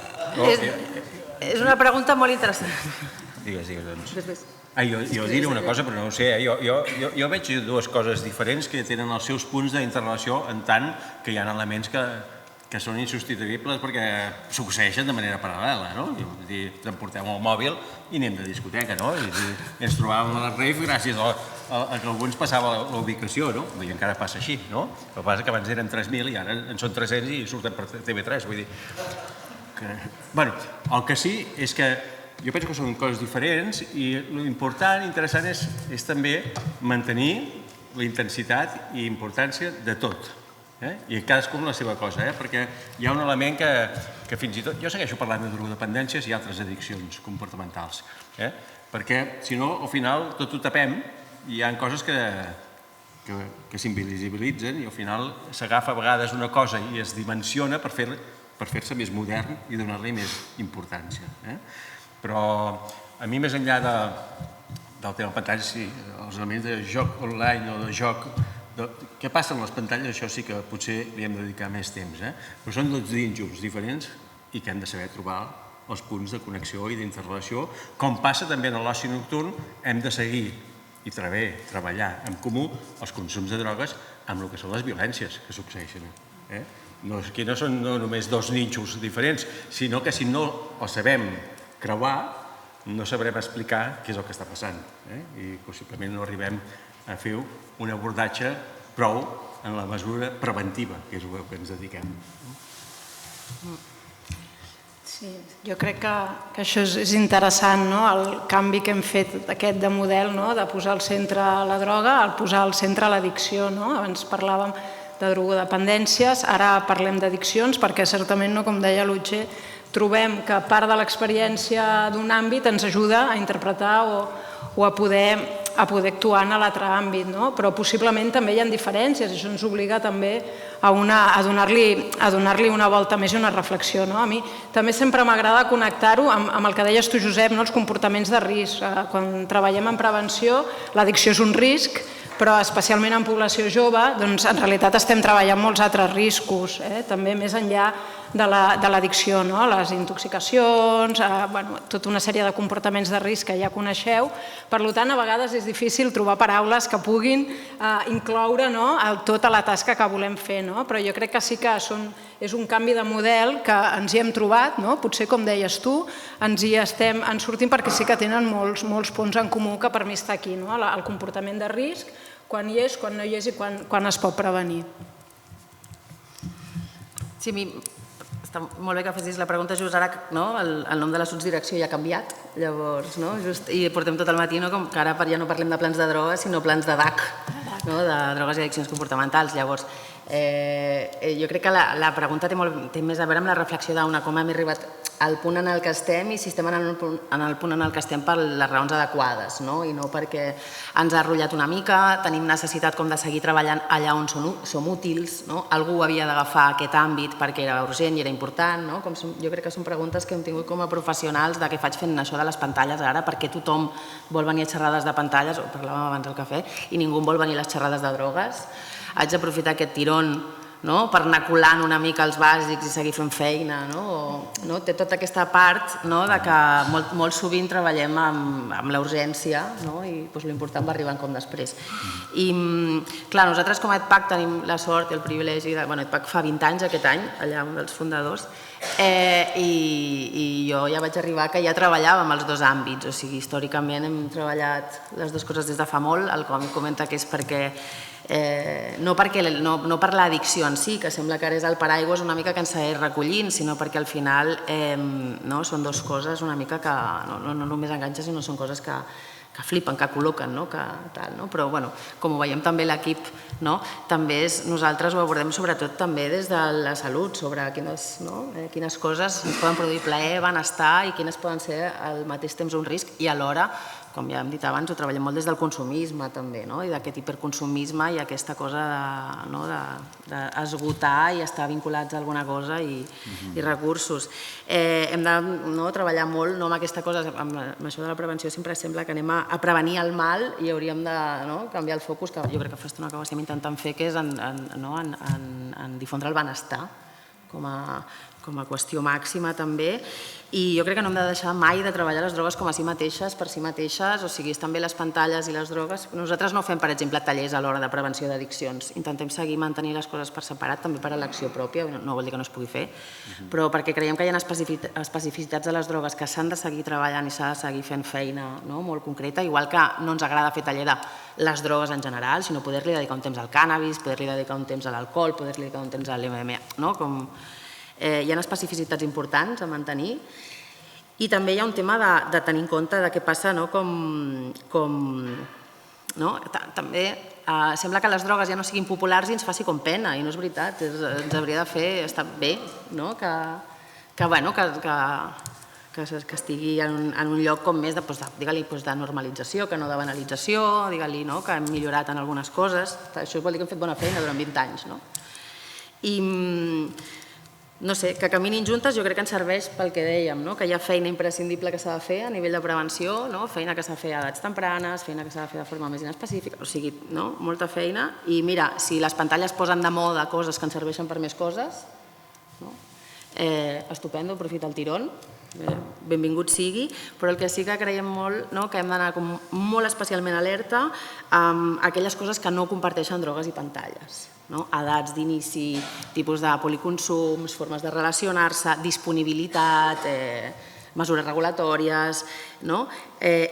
És una pregunta molt interessant. Digues, doncs. Jo diré una cosa, però no ho sé. Jo veig dues coses diferents que tenen els seus punts d'interrelació en tant que hi ha elements que són insubstituïbles perquè succeeixen de manera paral·lela. És dir, ens portem el mòbil i anem de discoteca, i ens trobàvem a la rave gràcies a que algú ens passava la ubicació, i encara passa així. El que passa que abans eren 3.000 i ara en són 300 i surten per TV3. Vull dir, el que sí és que jo penso que són coses diferents i l'important, interessant, és també mantenir la intensitat i importància de tot. I cadascú amb la seva cosa, perquè hi ha un element que fins i tot... Jo segueixo parlant de drogodependències i altres addiccions comportamentals, perquè si no, al final, tot ho tapem i hi ha coses que s'invisibilitzen i al final s'agafa a vegades una cosa i es dimensiona per fer-se més modern i donar-li més importància. Però a mi, més enllà del tema pantalles, els elements de joc online o de joc, què passa amb les pantalles, això sí que potser li hem de dedicar més temps, però són dos nínxols diferents i que hem de saber trobar els punts de connexió i d'interrelació. Com passa també en l'oci nocturn, hem de seguir i treballar en comú els consums de drogues amb el que són les violències que succeeixen. Que no són només dos nínxols diferents, sinó que si no els sabem creuar, no sabrem explicar què és el que està passant i possiblement no arribem a fer un abordatge prou en la mesura preventiva, que és el que ens dediquem. Sí, jo crec que això és interessant, el canvi que hem fet aquest de model, de posar al centre la droga, al posar al centre l'addicció. Abans parlàvem drogodependències. Ara parlem d'addiccions perquè certament, com deia l'Utge, trobem que part de l'experiència d'un àmbit ens ajuda a interpretar o a poder actuar en l'altre àmbit, però possiblement també hi ha diferències i això ens obliga també a donar-li una volta més i una reflexió. A mi també sempre m'agrada connectar-ho amb el que deies tu, Josep, els comportaments de risc. Quan treballem en prevenció, l'addicció és un risc, però especialment en població jove, doncs en realitat estem treballant molts altres riscos, també més enllà de l'addicció, les intoxicacions, tota una sèrie de comportaments de risc que ja coneixeu. Per tant, a vegades és difícil trobar paraules que puguin incloure tota la tasca que volem fer, però jo crec que sí que és un canvi de model que ens hi hem trobat, potser, com deies tu, ens en sortim perquè sí que tenen molts punts en comú que per mi està aquí, el comportament de risc, quan hi és, quan no hi és i quan es pot prevenir. Sí, a mi està molt bé que facis la pregunta just ara, el nom de la sotsdirecció ja ha canviat, llavors, i portem tot el matí que ara ja no parlem de plans de drogues, sinó plans de DAC, de drogues i addiccions comportamentals. Llavors, jo crec que la pregunta té més a veure amb la reflexió com hem arribat al punt en el que estem i si estem en el punt en el que estem per les raons adequades, i no perquè ens ha rotllat una mica, tenim necessitat de seguir treballant allà on som útils, algú havia d'agafar aquest àmbit perquè era urgent i era important. Jo crec que són preguntes que hem tingut com a professionals de què faig fent això de les pantalles ara, perquè tothom vol venir a xerrades de pantalles, ho parlàvem abans al cafè, i ningú vol venir a les xerrades de drogues. Haig d'aprofitar aquest tirón per anar colant una mica els bàsics i seguir fent feina. Té tota aquesta part que molt sovint treballem amb la urgència i l'important va arribant com després. I clar, nosaltres com a EdPAC tenim la sort i el privilegi de... EdPAC fa 20 anys aquest any, allà un dels fundadors, i jo ja vaig arribar que ja treballava amb els dos àmbits, o sigui, històricament hem treballat les dues coses des de fa molt. El com comenta que és perquè no per l'addicció en si, que sembla que ara és el paraigües una mica que ens segueix recollint, sinó perquè al final són dues coses una mica que no només enganxen, sinó són coses que flipen, que col·loquen, però com ho veiem també l'equip, també nosaltres ho abordem sobretot també des de la salut, sobre quines coses ens poden produir plaer, benestar i quines poden ser al mateix temps un risc i alhora, com ja hem dit abans, ho treballem molt des del consumisme també, i d'aquest hiperconsumisme i aquesta cosa d'esgotar i estar vinculats a alguna cosa i recursos. Hem de treballar molt amb aquesta cosa, amb això de la prevenció sempre sembla que anem a prevenir el mal i hauríem de canviar el focus, que jo crec que fa estona que ho estem intentant fer, que és en difondre el benestar com a qüestió màxima també, i jo crec que no hem de deixar mai de treballar les drogues com a si mateixes, per si mateixes, o sigui, estan bé les pantalles i les drogues. Nosaltres no fem, per exemple, tallers a l'hora de prevenció d'addiccions, intentem seguir mantenir les coses per separat, també per elecció pròpia, no vol dir que no es pugui fer, però perquè creiem que hi ha especificitats de les drogues que s'han de seguir treballant i s'ha de seguir fent feina molt concreta, igual que no ens agrada fer taller de les drogues en general, sinó poder-li dedicar un temps al cànnabis, poder-li dedicar un temps a l'alcohol, poder-li dedicar un temps a l'MMA, hi ha especificitats importants a mantenir i també hi ha un tema de tenir en compte de què passa també sembla que les drogues ja no siguin populars i ens faci com pena i no és veritat, ens hauria de fer estar bé que estigui en un lloc com més de normalització que no de banalització, digue-li que hem millorat en algunes coses, això vol dir que hem fet bona feina durant 20 anys i no sé, que caminin juntes jo crec que ens serveix pel que dèiem, que hi ha feina imprescindible que s'ha de fer a nivell de prevenció, feina que s'ha de fer a edats tempranes, feina que s'ha de fer de forma més inespecífica, o sigui, molta feina. I mira, si les pantalles posen de moda coses que ens serveixen per més coses, estupendo, aprofita el tirón, benvingut sigui, però el que sí que creiem molt que hem d'anar molt especialment alerta amb aquelles coses que no comparteixen drogues i pantalles. Edats d'inici, tipus de policonsums, formes de relacionar-se, disponibilitat, mesures regulatòries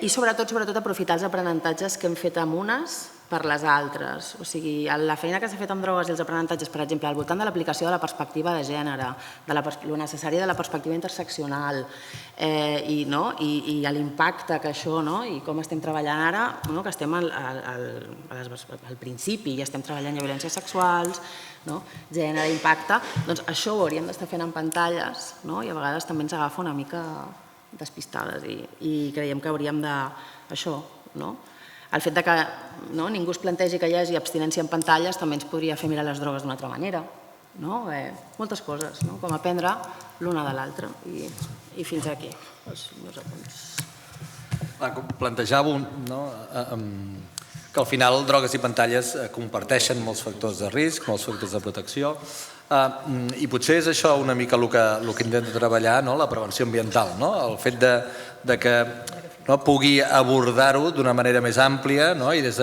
i sobretot aprofitar els aprenentatges que hem fet amb unes per les altres. O sigui, la feina que s'ha fet amb drogues i els aprenentatges, per exemple, al voltant de l'aplicació de la perspectiva de gènere, de lo necessari de la perspectiva interseccional i l'impacte que això, i com estem treballant ara, que estem al principi i estem treballant en violències sexuals, gènere, impacte, doncs això ho hauríem d'estar fent en pantalles i a vegades també ens agafa una mica despistades i creiem que hauríem d'això, el fet que ningú es plantegi que hi hagi abstinència en pantalles també ens podria fer mirar les drogues d'una altra manera. Moltes coses, com aprendre l'una de l'altra. I fins aquí els meus apunts. Plantejàveu que al final drogues i pantalles comparteixen molts factors de risc, molts factors de protecció, i potser és això una mica el que intenta treballar, la prevenció ambiental, el fet de que pugui abordar-ho d'una manera més àmplia i des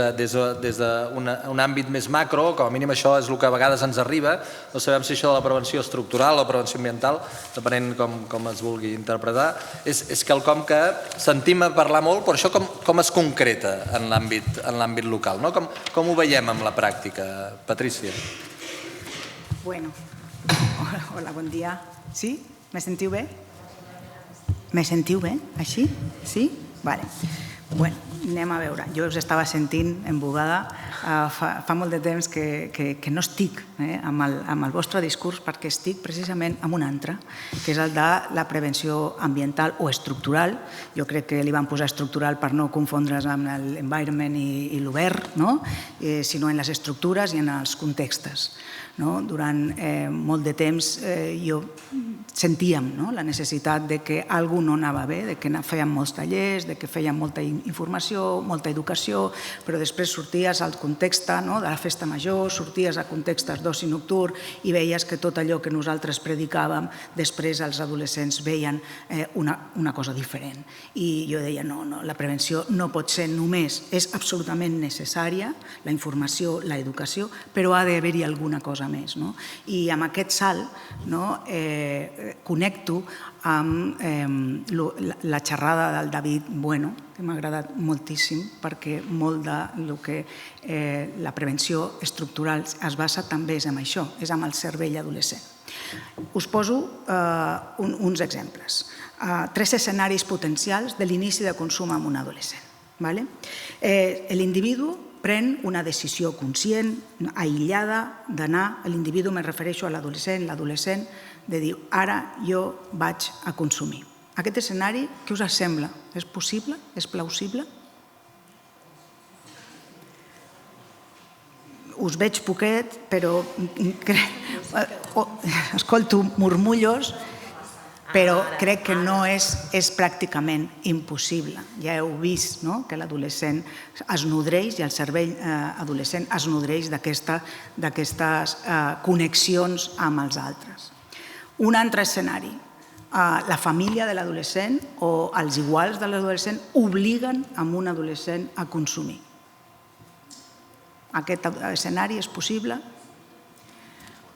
d'un àmbit més macro, com a mínim això és el que a vegades ens arriba, no sabem si això de la prevenció estructural o prevenció ambiental, depenent com es vulgui interpretar, és quelcom que sentim a parlar molt, però això com es concreta en l'àmbit local, com ho veiem en la pràctica? Patrícia. Bueno, hola, bon dia. Sí? Me sentiu bé? Me sentiu bé? Així? Sí? Vale. Bueno, anem a veure. Jo us estava sentint embogada. Fa molt de temps que no estic amb el vostre discurs perquè estic precisament amb un altre, que és el de la prevenció ambiental o estructural. Jo crec que li van posar estructural per no confondre's amb l'environment i l'obert, sinó en les estructures i en els contextes. Durant molt de temps sentíem la necessitat que alguna cosa no anava bé, que fèiem molts tallers, que fèiem molta informació, molta educació, però després sorties al context de la festa major, sorties a contextes d'oci nocturn i veies que tot allò que nosaltres predicàvem, després els adolescents veien una cosa diferent. I jo deia, no, la prevenció no pot ser només, és absolutament necessària, la informació, l'educació, però ha d'haver-hi alguna cosa més. I amb aquest salt connecto amb la xerrada del David Bueno, que m'ha agradat moltíssim perquè molt del que la prevenció estructural es basa també és en això, és en el cervell adolescent. Us poso uns exemples. 3 escenaris potencials de l'inici de consum amb un adolescent. L'individu pren una decisió conscient, aïllada, d'anar, l'individu, me refereixo a l'adolescent, de dir, ara jo vaig a consumir. Aquest escenari, què us sembla? És possible? És plausible? Us veig poquet, però escolto murmullos, però crec que no és pràcticament impossible. Ja heu vist que l'adolescent es nodreix i el cervell adolescent es nodreix d'aquestes connexions amb els altres. Un altre escenari. La família de l'adolescent o els iguals de l'adolescent obliguen un adolescent a consumir. Aquest escenari és possible?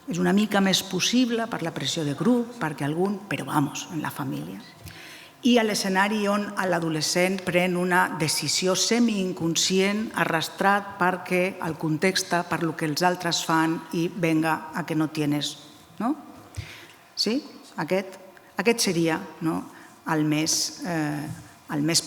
És una mica més possible per la pressió de grup, perquè algun, però vamos, en la família. I a l'escenari on l'adolescent pren una decisió semi-inconscient, arrastrat perquè el context, per el que els altres fan i venga a que no tienes, no? Sí? Aquest seria el més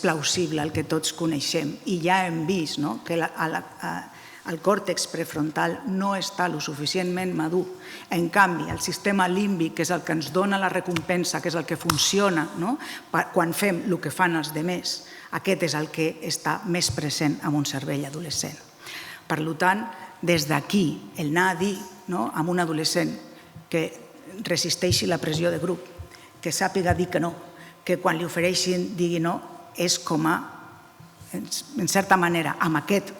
plausible, el que tots coneixem. I ja hem vist que el còrtex prefrontal no està lo suficientment madur. En canvi, el sistema límbic, que és el que ens dona la recompensa, que és el que funciona quan fem el que fan els altres, aquest és el que està més present en un cervell adolescent. Per tant, des d'aquí, el anar a dir a un adolescent que resisteixi la pressió de grup, que sàpiga dir que no, que quan li ofereixin digui no, és com a, en certa manera, amb aquest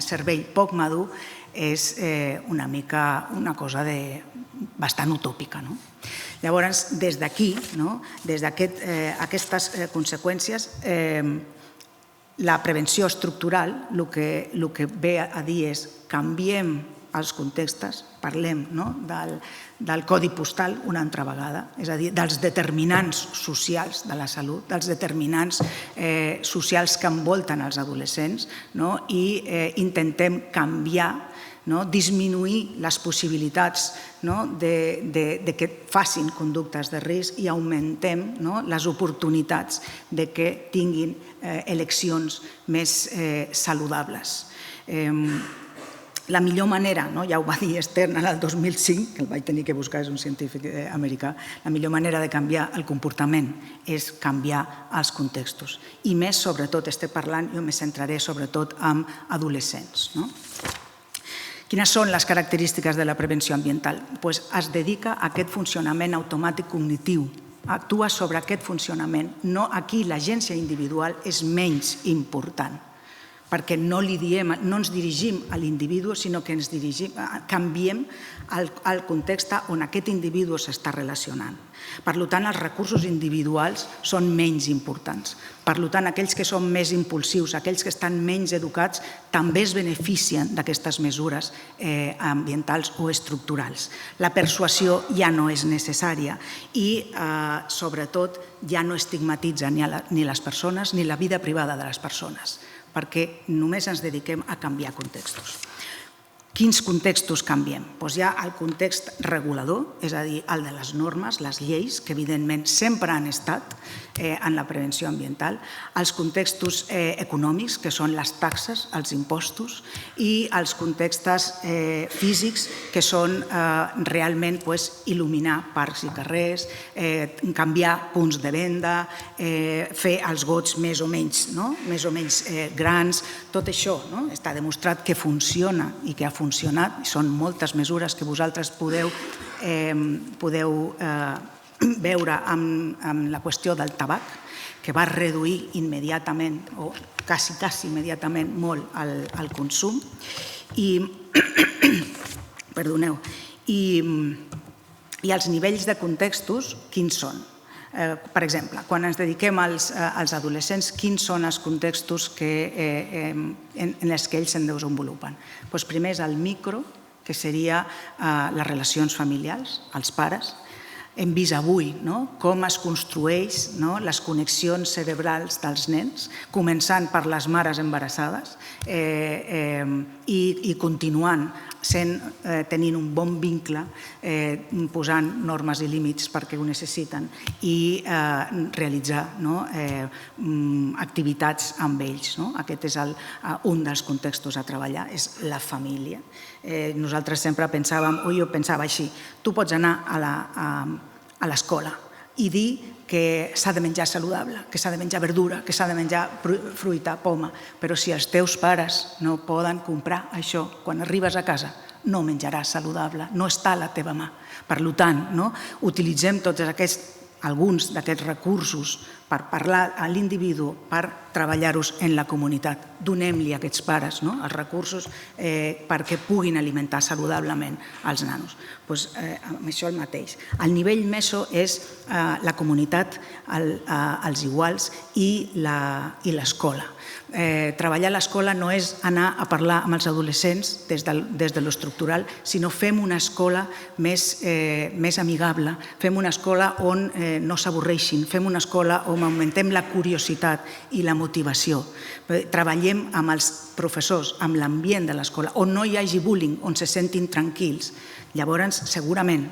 cervell poc madur, és una mica una cosa bastant utòpica. Llavors, des d'aquí, des d'aquestes conseqüències, la prevenció estructural el que ve a dir és canviem als contextos, parlem del codi postal una altra vegada, és a dir, dels determinants socials de la salut, dels determinants socials que envolten els adolescents i intentem canviar, disminuir les possibilitats que facin conductes de risc i augmentem les oportunitats que tinguin eleccions més saludables. La millor manera, ja ho va dir Stern el 2005, que el vaig tenir que buscar, és un científic americà, la millor manera de canviar el comportament és canviar els contextos. I més, sobretot, estic parlant, jo me centraré sobretot en adolescents. Quines són les característiques de la prevenció ambiental? Es dedica a aquest funcionament automàtic cognitiu, actua sobre aquest funcionament. Aquí l'agència individual és menys important, perquè no ens dirigim a l'individu, sinó que ens canviem el context on aquest individu s'està relacionant. Per tant, els recursos individuals són menys importants. Per tant, aquells que són més impulsius, aquells que estan menys educats, també es beneficien d'aquestes mesures ambientals o estructurals. La persuasió ja no és necessària i, sobretot, ja no estigmatitza ni les persones ni la vida privada de les persones, perquè només ens dediquem a canviar contextos. Quins contextos canviem? Hi ha el context regulador, és a dir, el de les normes, les lleis, que evidentment sempre han estat en la prevenció ambiental, els contextos econòmics, que són les taxes, els impostos, i els contextos físics, que són realment il·luminar parcs i carrers, canviar punts de venda, fer els gots més o menys grans. Tot això està demostrat que funciona i que ha funcionat. Són moltes mesures que vosaltres podeu veure amb la qüestió del tabac, que va reduir immediatament, o quasi immediatament, molt el consum. I els nivells de contextos, quins són? Per exemple, quan ens dediquem als adolescents, quins són els contextos en els que ells se'n desenvolupen? Primer és el micro, que seria les relacions familiars, els pares. Hem vist avui com es construeix les connexions cerebrals dels nens, començant per les mares embarassades i continuant tenint un bon vincle, posant normes i límits perquè ho necessiten i realitzar activitats amb ells. Aquest és un dels contextos a treballar, és la família. Nosaltres sempre pensàvem, o jo pensava així, tu pots anar a l'escola i dir que s'ha de menjar saludable, que s'ha de menjar verdura, que s'ha de menjar fruita, poma, però si els teus pares no poden comprar això, quan arribes a casa no menjaràs saludable, no està a la teva mà. Per tant, utilitzem alguns d'aquests recursos per parlar a l'individu, per treballar-los en la comunitat. Donem-li a aquests pares els recursos perquè puguin alimentar saludablement els nanos. Amb això el mateix. El nivell meso és la comunitat, els iguals i l'escola. Treballar a l'escola no és anar a parlar amb els adolescents des de l'estructural, sinó fem una escola més amigable, fem una escola on no s'avorreixin, fem una escola on augmentem la curiositat i la motivació. Treballem amb els professors, amb l'ambient de l'escola, on no hi hagi bullying, on se sentin tranquils. Llavors, segurament,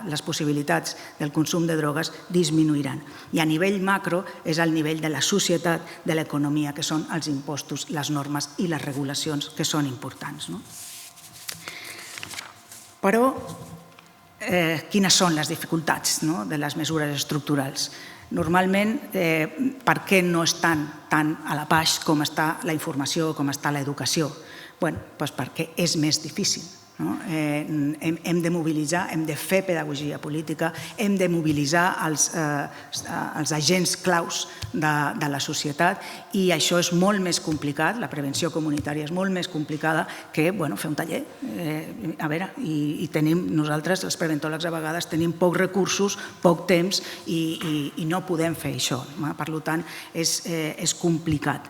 les possibilitats del consum de drogues disminuiran. I a nivell macro és el nivell de la societat, de l'economia, que són els impostos, les normes i les regulacions, que són importants. Però, quines són les dificultats de les mesures estructurals? Normalment, per què no estan tan a la baix com està la informació, com està l'educació? Perquè és més difícil. Hem de mobilitzar, hem de fer pedagogia política, hem de mobilitzar els agents claus de la societat i això és molt més complicat, la prevenció comunitària és molt més complicada que fer un taller. A veure, i tenim nosaltres, els preventòlegs a vegades, tenim pocs recursos, poc temps i no podem fer això. Per tant, és complicat.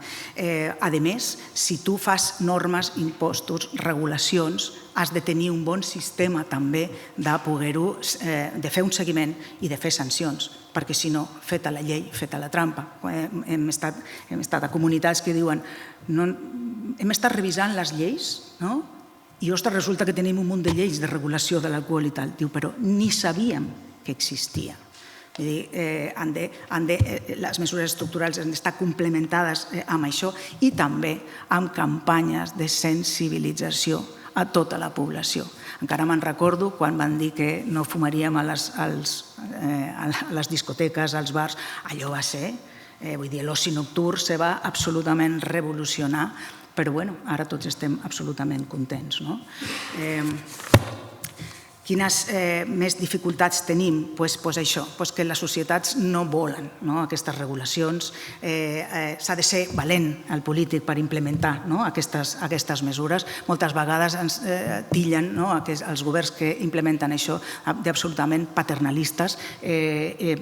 A més, si tu fas normes, impostos, regulacions, has de tenir un bon sistema també de poder-ho, de fer un seguiment i de fer sancions, perquè si no, feta la llei, feta la trampa. Hem estat a comunitats que diuen hem estat revisant les lleis, no? I ostres, resulta que tenim un munt de lleis de regulació de l'alcohol i tal. Diu, però ni sabíem que existia. Les mesures estructurals han d'estar complementades amb això i també amb campanyes de sensibilització a tota la població. Encara me'n recordo quan van dir que no fumaríem a les discoteques, als bars. Allò va ser, vull dir, l'oci nocturn se va absolutament revolucionar, però bueno, ara tots estem absolutament contents. Quines més dificultats tenim? Doncs això, que les societats no volen aquestes regulacions. S'ha de ser valent el polític per implementar aquestes mesures. Moltes vegades ens tillen els governs que implementen això d'absolutament paternalistes.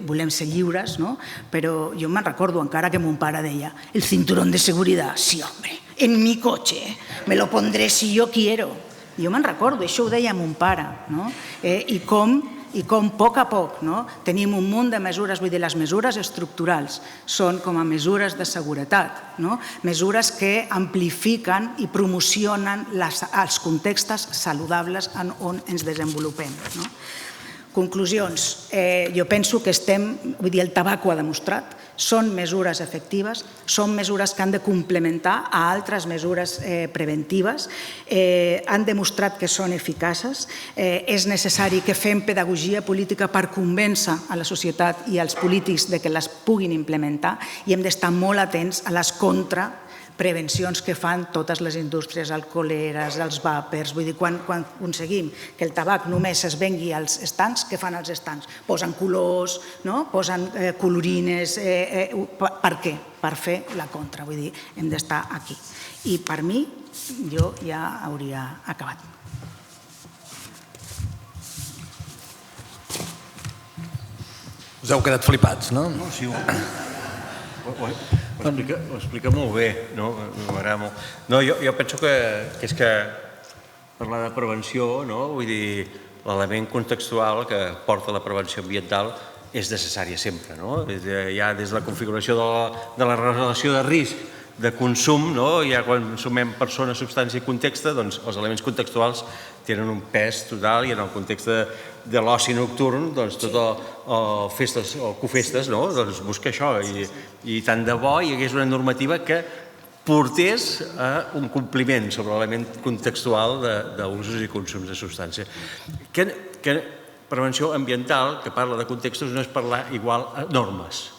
Volem ser lliures, però jo me'n recordo encara que mon pare deia el cinturón de seguridad, sí, hombre, en mi coche, me lo pondré si yo quiero. Jo me'n recordo, això ho deia mon pare, i com a poc tenim un munt de mesures, vull dir, les mesures estructurals són com a mesures de seguretat, mesures que amplifiquen i promocionen els contextos saludables on ens desenvolupem. Conclusions. Jo penso que el tabac ho ha demostrat, són mesures efectives, són mesures que han de complementar a altres mesures preventives, han demostrat que són eficaces, és necessari que fem pedagogia política per convèncer a la societat i als polítics que les puguin implementar i hem d'estar molt atents a les contraprevencions que fan totes les indústries alcoholeres, els vàpers. Vull dir, quan aconseguim que el tabac només es vengui als estancs, què fan els estancs? Posen colors, posen colorines. Per què? Per fer la contra. Vull dir, hem d'estar aquí. I per mi, jo ja hauria acabat. Us heu quedat flipats, no? No, sí, ho explica molt bé, m'agrada molt. Jo penso que és que parlar de prevenció, vull dir, l'element contextual que porta la prevenció ambiental és necessària sempre. Ja des de la configuració de la relació de risc de consum, ja quan sumem persona, substància i context, doncs els elements contextuals tenen un pes total i en el context de l'oci nocturn, doncs tot el festes o cofestes, doncs busca això i tant de bo hi hagués una normativa que portés a un compliment sobre l'element contextual d'usos i consums de substància. Que prevenció ambiental, que parla de contextos, no és parlar igual a normes,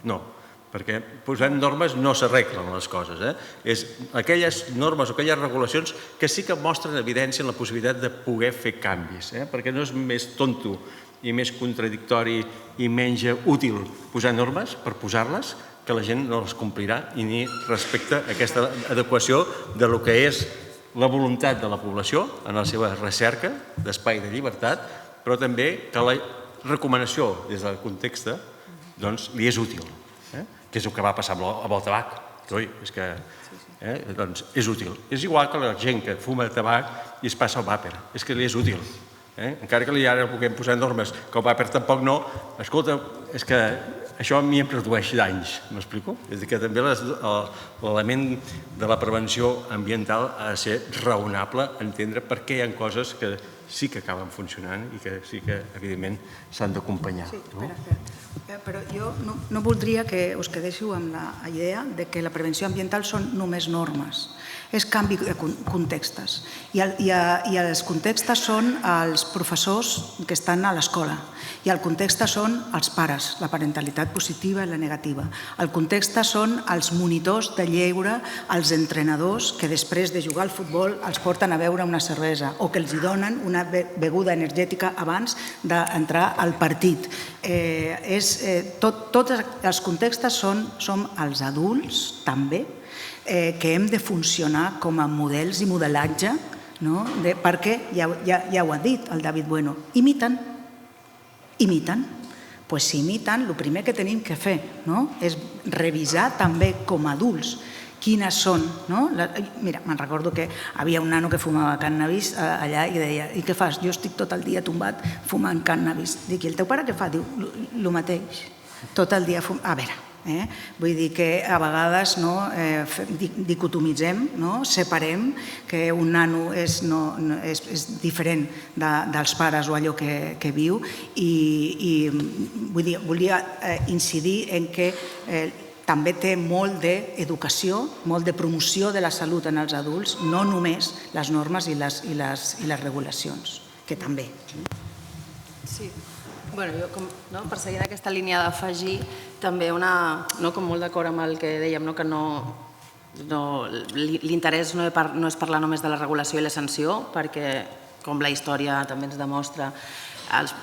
no. Perquè posant normes no s'arreglen les coses. És aquelles normes o aquelles regulacions que sí que mostren evidència en la possibilitat de poder fer canvis, perquè no és més tonto i més contradictori i menys útil posar normes per posar-les que la gent no les complirà i ni respecta aquesta adequació de lo que és la voluntat de la població en la seva recerca d'espai de llibertat, però també que la recomanació des del context li és útil. Que és el que va passar amb el tabac. És que és útil. És igual que la gent que fuma tabac i es passa al vàper. És que li és útil. Encara que ara puguem posar normes que el vàper tampoc no, escolta, és que això a mi em redueix danys, m'explico? És a dir, que també l'element de la prevenció ambiental ha de ser raonable, entendre per què hi ha coses que sí que acaben funcionant i que sí que, evidentment, s'han d'acompanyar. Però jo no voldria que us quedéssiu amb la idea que la prevenció ambiental són només normes. És canvi de contextes. I els contextes són els professors que estan a l'escola. I el context són els pares, la parentalitat positiva i la negativa. El context són els monitors de lleure, els entrenadors que després de jugar al futbol els porten a beure una cervesa o que els donen una beguda energètica abans d'entrar al partit. Tots els contextos som els adults, també, que hem de funcionar com a models i modelatge, perquè, ja ho ha dit el David Bueno, imiten. Doncs si imiten, el primer que tenim que fer és revisar també com a adults quines són. Mira, me'n recordo que havia un nano que fumava cannabis allà i deia, i què fas? Jo estic tot el dia tombat fumant cannabis. Dic, i el teu pare què fa? Diu, el mateix. Tot el dia fumant... A veure, vull dir que a vegades dicotomitzem, separem que un nano és diferent dels pares o allò que viu i volia incidir en que també té molt d'educació, molt de promoció de la salut en els adults, no només les normes i les regulacions, que també. Sí. Jo, per seguir aquesta línia d'afegir, també com molt d'acord amb el que dèiem, que l'interès no és parlar només de la regulació i la sanció, perquè, com la història també ens demostra, els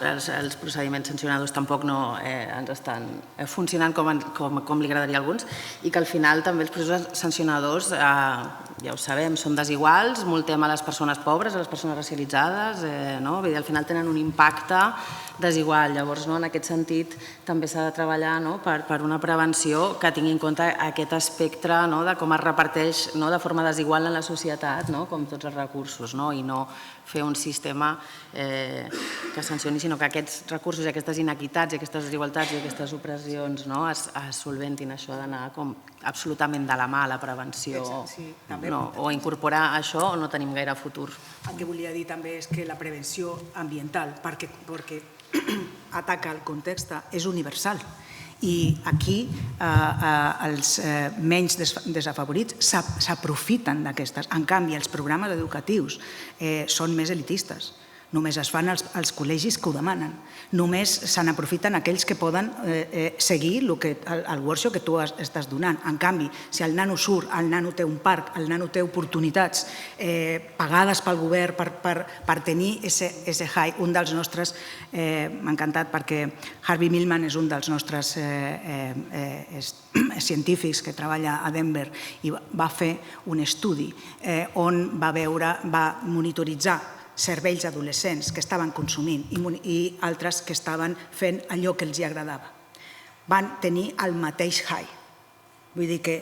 procediments sancionadors tampoc no ens estan funcionant com li agradaria a alguns, i que al final també els processos sancionadors, ja ho sabem, són desiguals, multem a les persones pobres, a les persones racialitzades, al final tenen un impacte desigual. Llavors, en aquest sentit, també s'ha de treballar per una prevenció que tingui en compte aquest espectre de com es reparteix de forma desigual en la societat, com tots els recursos, i no fer un sistema que sancioni, sinó que aquests recursos i aquestes inequitats i aquestes desigualtats i aquestes opressions es solventin. Això ha d'anar absolutament de la mà a la prevenció, o incorporar això o no tenim gaire futur. El que volia dir també és que la prevenció ambiental, perquè ataca el context, és universal. I aquí els menys desafavorits s'aprofiten d'aquestes. En canvi, els programes educatius són més elitistes. Només es fan als col·legis que ho demanen. Només se n'aprofiten aquells que poden seguir el workshop que tu estàs donant. En canvi, si el nano surt, el nano té un parc, el nano té oportunitats pagades pel govern per tenir ese high. Un dels nostres, m'ha encantat perquè Harvey Milman és un dels nostres científics que treballa a Denver i va fer un estudi on va monitoritzar cervells adolescents que estaven consumint i altres que estaven fent allò que els agradava. Van tenir el mateix high. Vull dir que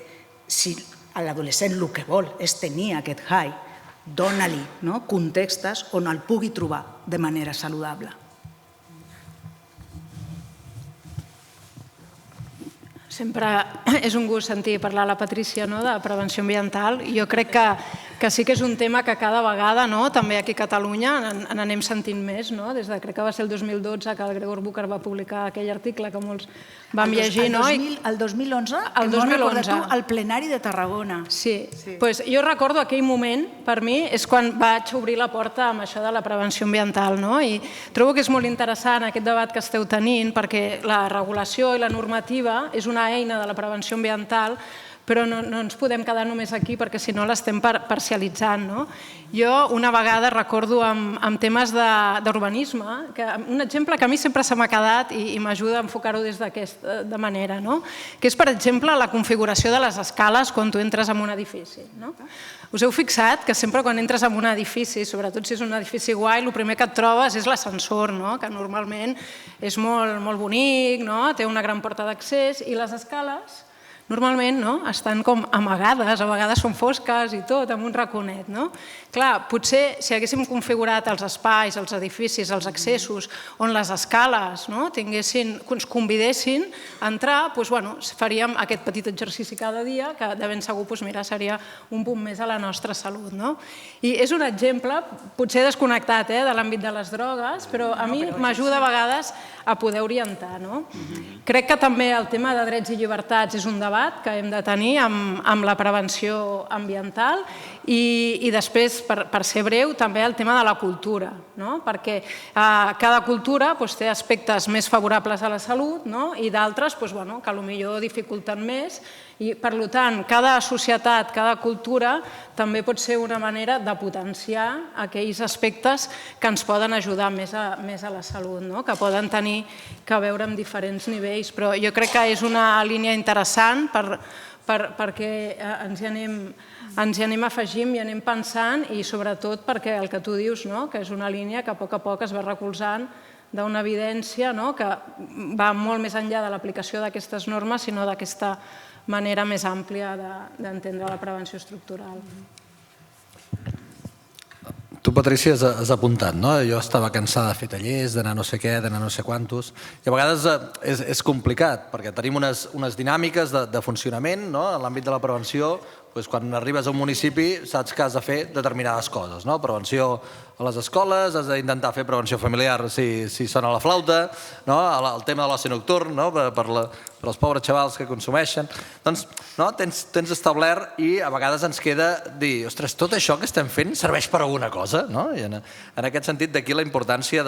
si l'adolescent el que vol és tenir aquest high, dona-li contextes on el pugui trobar de manera saludable. Sempre és un gust sentir parlar a la Patrícia de prevenció ambiental. Jo crec que sí que és un tema que cada vegada, també aquí a Catalunya, n'anem sentint més. Des de, crec que va ser el 2012 que el Gregor Booker va publicar aquell article que molts vam llegir. El 2011, que m'ho recordes tu, al plenari de Tarragona. Sí, jo recordo aquell moment, per mi, és quan vaig obrir la porta amb això de la prevenció ambiental. I trobo que és molt interessant aquest debat que esteu tenint, perquè la regulació i la normativa és una eina de la prevenció ambiental, però no ens podem quedar només aquí perquè si no l'estem parcialitzant. Jo una vegada recordo amb temes d'urbanisme, un exemple que a mi sempre se m'ha quedat i m'ajuda a enfocar-ho des d'aquesta manera, que és, per exemple, la configuració de les escales quan tu entres en un edifici. Us heu fixat que sempre quan entres en un edifici, sobretot si és un edifici guai, el primer que et trobes és l'ascensor, que normalment és molt bonic, té una gran porta d'accés, i les escales normalment estan com amagades, a vegades són fosques i tot, amb un raconet. Clar, potser si haguéssim configurat els espais, els edificis, els accessos, on les escales ens convidessin a entrar, faríem aquest petit exercici cada dia, que de ben segur seria un punt més a la nostra salut. I és un exemple, potser desconnectat de l'àmbit de les drogues, però a mi m'ajuda a vegades a poder orientar. Crec que també el tema de drets i llibertats és un debat que hem de tenir amb la prevenció ambiental i després, per ser breu, també el tema de la cultura, perquè cada cultura té aspectes més favorables a la salut i d'altres que potser dificulten més i, per tant, cada societat, cada cultura també pot ser una manera de potenciar aquells aspectes que ens poden ajudar més a la salut, que poden tenir a veure amb diferents nivells, però jo crec que és una línia interessant perquè ens hi anem afegint i anem pensant i sobretot perquè el que tu dius, que és una línia que a poc es va recolzant d'una evidència que va molt més enllà de l'aplicació d'aquestes normes, sinó d'aquesta manera més àmplia d'entendre la prevenció estructural. Tu, Patrícia, has apuntat, no? Jo estava cansada de fer tallers, d'anar no sé què, d'anar no sé quantos, i a vegades és complicat, perquè tenim unes dinàmiques de funcionament en l'àmbit de la prevenció. Quan arribes a un municipi saps que has de fer determinades coses. Prevenció a les escoles, has d'intentar fer prevenció familiar si sona la flauta, el tema de l'oci nocturn per als pobres xavals que consumeixen. Doncs tens establert i a vegades ens queda dir, ostres, tot això que estem fent serveix per alguna cosa? I en aquest sentit d'aquí la importància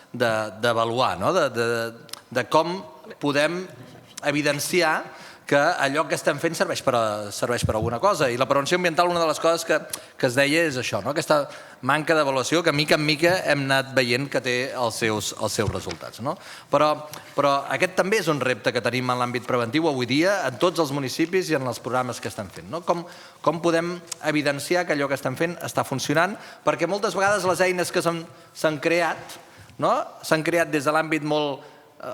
d'avaluar, de com podem evidenciar que allò que estem fent serveix per alguna cosa. I la prevenció ambiental, una de les coses que es deia és això, aquesta manca d'avaluació que mica en mica hem anat veient que té els seus resultats. Però aquest també és un repte que tenim en l'àmbit preventiu avui dia en tots els municipis i en els programes que estem fent. Com podem evidenciar que allò que estem fent està funcionant? Perquè moltes vegades les eines que s'han creat des de l'àmbit molt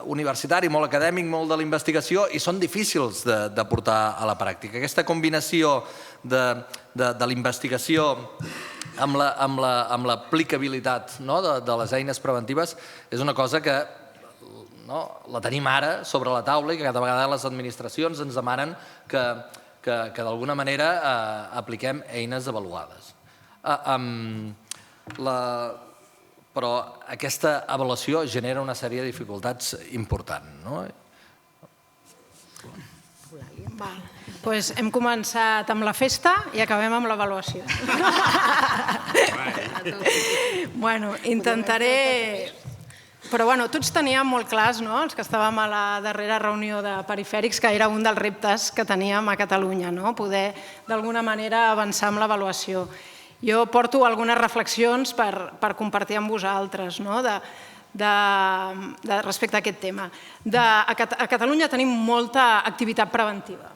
universitari, molt acadèmic, molt de la investigació, i són difícils de portar a la pràctica. Aquesta combinació de la investigació amb l'aplicabilitat de les eines preventives és una cosa que la tenim ara sobre la taula i que cada vegada les administracions ens demanen que d'alguna manera apliquem eines avaluades. Però aquesta avaluació genera una sèrie de dificultats importants. Doncs hem començat amb la festa i acabem amb l'avaluació. Intentaré... Però tots teníem molt clars, els que estàvem a la darrera reunió de perifèrics, que era un dels reptes que teníem a Catalunya, poder d'alguna manera avançar amb l'avaluació. Jo porto algunes reflexions per compartir amb vosaltres respecte a aquest tema. A Catalunya tenim molta activitat preventiva,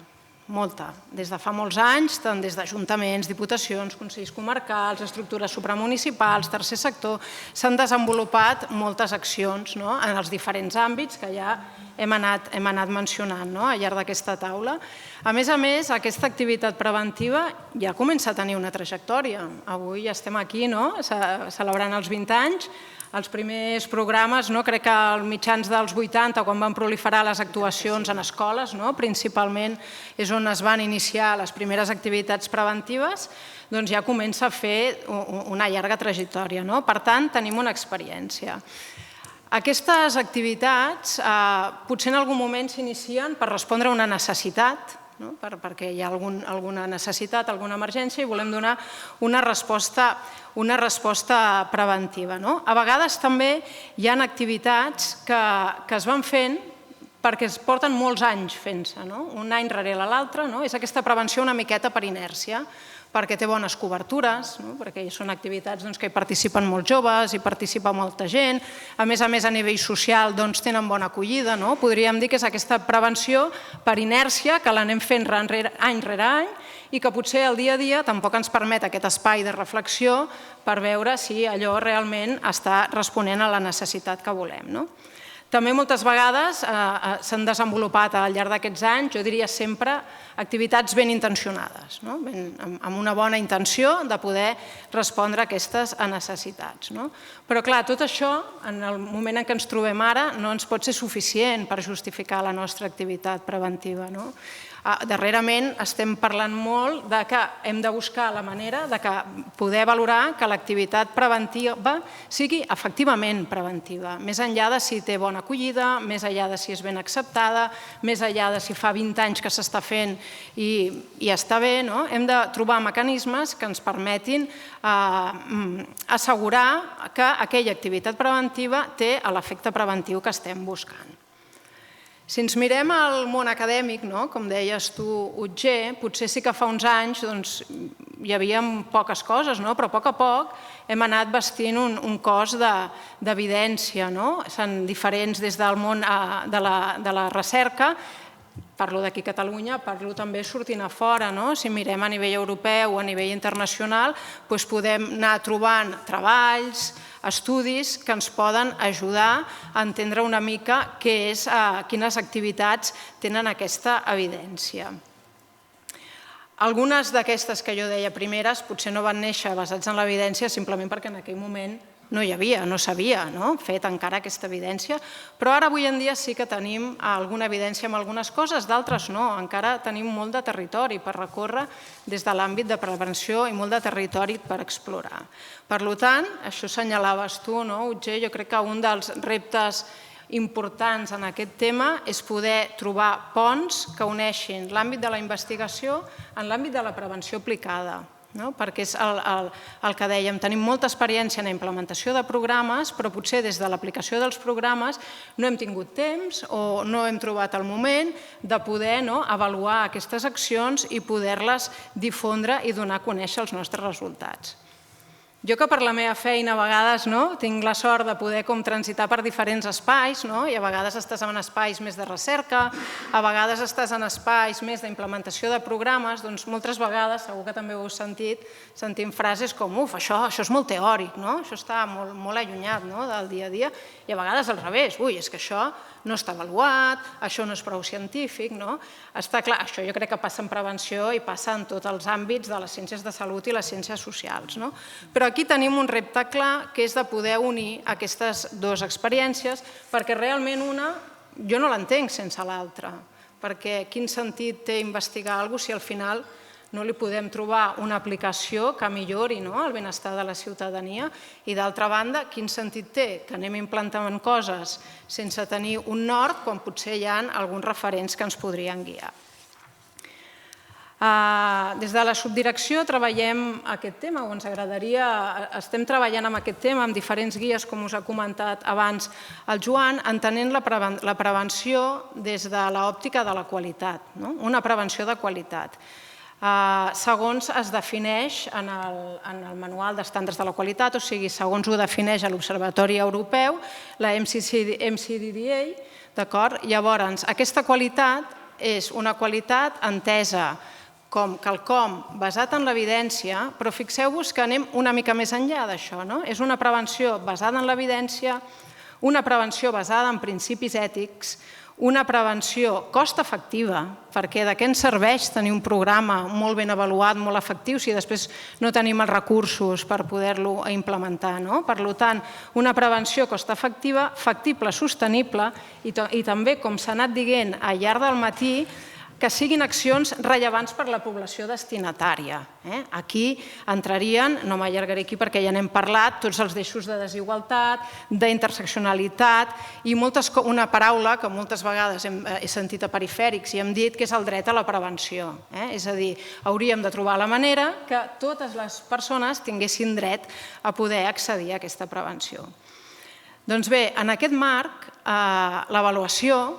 molta. Des de fa molts anys, tant des d'ajuntaments, diputacions, consells comarcals, estructures supramunicipals, tercer sector, s'han desenvolupat moltes accions en els diferents àmbits que ja hem anat mencionant al llarg d'aquesta taula. A més, aquesta activitat preventiva ja comença a tenir una trajectòria. Avui ja estem aquí celebrant els 20 anys. Els primers programes, crec que als mitjans dels 80, quan van proliferar les actuacions en escoles, principalment és on es van iniciar les primeres activitats preventives, doncs ja comença a fer una llarga trajectòria. Per tant, tenim una experiència. Aquestes activitats potser en algun moment s'inicien per respondre a una necessitat, perquè hi ha alguna necessitat, alguna emergència i volem donar una resposta preventiva. A vegades també hi ha activitats que es van fent perquè es porten molts anys fent-se, un any darrere l'altre. És aquesta prevenció una miqueta per inèrcia, perquè té bones cobertures, perquè són activitats que hi participen molts joves, hi participa molta gent, a més a nivell social tenen bona acollida. Podríem dir que és aquesta prevenció per inèrcia que l'anem fent any rere any i que potser el dia a dia tampoc ens permet aquest espai de reflexió per veure si allò realment està responent a la necessitat que volem. També moltes vegades s'han desenvolupat al llarg d'aquests anys, jo diria sempre, activitats ben intencionades, amb una bona intenció de poder respondre a aquestes necessitats. Però clar, tot això, en el moment en què ens trobem ara, no ens pot ser suficient per justificar la nostra activitat preventiva. Darrerament estem parlant molt que hem de buscar la manera de poder valorar que l'activitat preventiva sigui efectivament preventiva, més enllà de si té bona acollida, més enllà de si és ben acceptada, més enllà de si fa 20 anys que s'està fent i està bé. Hem de trobar mecanismes que ens permetin assegurar que aquella activitat preventiva té l'efecte preventiu que estem buscant. Si ens mirem al món acadèmic, com deies tu, Otger, potser sí que fa uns anys hi havia poques coses, però a poc hem anat vestint un cos d'evidència. Són diferents des del món de la recerca, parlo d'aquí a Catalunya, parlo també sortint a fora. Si mirem a nivell europeu o a nivell internacional, podem anar trobant treballs, estudis que ens poden ajudar a entendre una mica quines activitats tenen aquesta evidència. Algunes d'aquestes que jo deia primeres potser no van néixer basats en l'evidència simplement perquè en aquell moment no hi havia, no s'havia fet encara aquesta evidència, però ara avui en dia sí que tenim alguna evidència en algunes coses, d'altres no, encara tenim molt de territori per recórrer des de l'àmbit de prevenció i molt de territori per explorar. Per tant, això assenyalaves tu, Otger, jo crec que un dels reptes importants en aquest tema és poder trobar ponts que uneixin l'àmbit de la investigació en l'àmbit de la prevenció aplicada, perquè és el que dèiem, tenim molta experiència en la implementació de programes, però potser des de l'aplicació dels programes no hem tingut temps o no hem trobat el moment de poder avaluar aquestes accions i poder-les difondre i donar a conèixer els nostres resultats. Jo que per la meva feina a vegades tinc la sort de poder transitar per diferents espais i a vegades estàs en espais més de recerca, a vegades estàs en espais més d'implementació de programes, doncs moltes vegades, segur que també ho heu sentit, sentim frases com uf, això és molt teòric, això està molt allunyat del dia a dia i a vegades al revés, ui, és que això no està avaluat, això no és prou científic, està clar, això jo crec que passa en prevenció i passa en tots els àmbits de les ciències de salut i les ciències socials. Però aquí tenim un repte clar que és de poder unir aquestes dues experiències perquè realment una jo no l'entenc sense l'altra, perquè quin sentit té investigar alguna cosa si al final no li podem trobar una aplicació que millori el benestar de la ciutadania i d'altra banda, quin sentit té que anem implantant coses sense tenir un nord quan potser hi ha alguns referents que ens podrien guiar. Des de la subdirecció treballem aquest tema, o ens agradaria, estem treballant amb aquest tema, amb diferents guies, com us ha comentat abans el Joan, entenent la prevenció des de l'òptica de la qualitat, una prevenció de qualitat. Segons es defineix en el Manual d'Estàndards de la Qualitat, o sigui, segons ho defineix l'Observatori Europeu, la MCDDA, d'acord? Llavors, aquesta qualitat és una qualitat entesa com quelcom basat en l'evidència, però fixeu-vos que anem una mica més enllà d'això, És una prevenció basada en l'evidència, una prevenció basada en principis ètics, una prevenció cost-efectiva, perquè de què ens serveix tenir un programa molt ben avaluat, molt efectiu, si després no tenim els recursos per poder-lo implementar. Per tant, una prevenció cost-efectiva, factible, sostenible i també, com s'ha anat dient al llarg del matí, que siguin accions rellevants per a la població destinatària. Aquí entrarien, no m'allargaré aquí perquè ja n'hem parlat, tots els eixos de desigualtat, d'interseccionalitat i una paraula que moltes vegades he sentit a perifèrics i hem dit que és el dret a la prevenció. És a dir, hauríem de trobar la manera que totes les persones tinguessin dret a poder accedir a aquesta prevenció. Doncs bé, en aquest marc, l'avaluació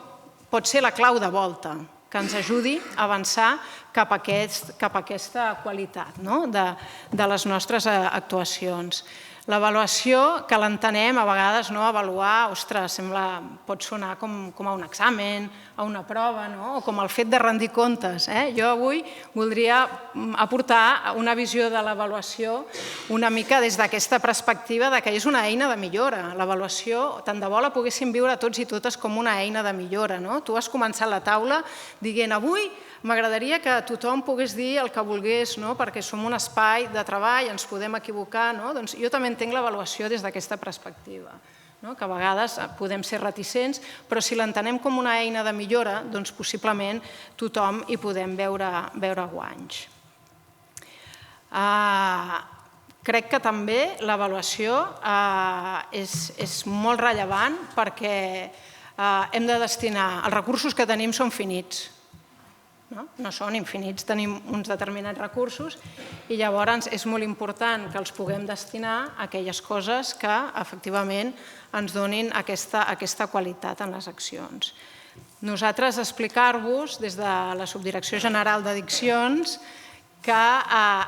pot ser la clau de volta que ens ajudi a avançar cap a aquesta qualitat de les nostres actuacions. L'avaluació, que l'entenem a vegades, avaluar, ostres, pot sonar com a un examen, a una prova, o com el fet de rendir comptes. Jo avui voldria aportar una visió de l'avaluació una mica des d'aquesta perspectiva que és una eina de millora. L'avaluació, tant de bo la poguéssim viure tots i totes com una eina de millora. Tu has començat la taula dient avui m'agradaria que tothom pogués dir el que volgués, perquè som un espai de treball, ens podem equivocar. Doncs jo també entenc l'avaluació des d'aquesta perspectiva, que a vegades podem ser reticents, però si l'entenem com una eina de millora, doncs possiblement tothom hi podem veure guanys. Crec que també l'avaluació és molt rellevant perquè hem de destinar, els recursos que tenim són finits, no són infinits, tenim uns determinats recursos i llavors és molt important que els puguem destinar a aquelles coses que efectivament ens donin aquesta qualitat en les accions. Nosaltres explicar-vos des de la Subdirecció General d'Addiccions que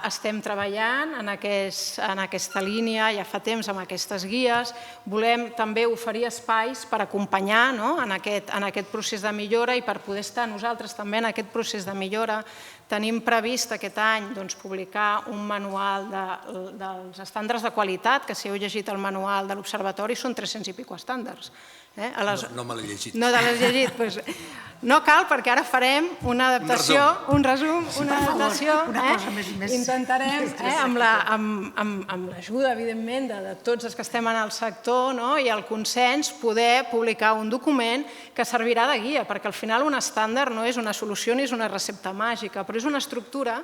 estem treballant en aquesta línia ja fa temps amb aquestes guies. Volem també oferir espais per acompanyar en aquest procés de millora i per poder estar nosaltres també en aquest procés de millora. Tenim previst aquest any publicar un manual dels estàndards de qualitat, que si heu llegit el manual de l'Observatori són 300 i pico estàndards. No me l'he llegit. No te l'has llegit? No cal, perquè ara farem una adaptació, un resum, una adaptació. Intentarem, amb l'ajuda, evidentment, de tots els que estem en el sector i el consens, poder publicar un document que servirà de guia, perquè al final un estàndard no és una solució ni és una recepta màgica, però és una estructura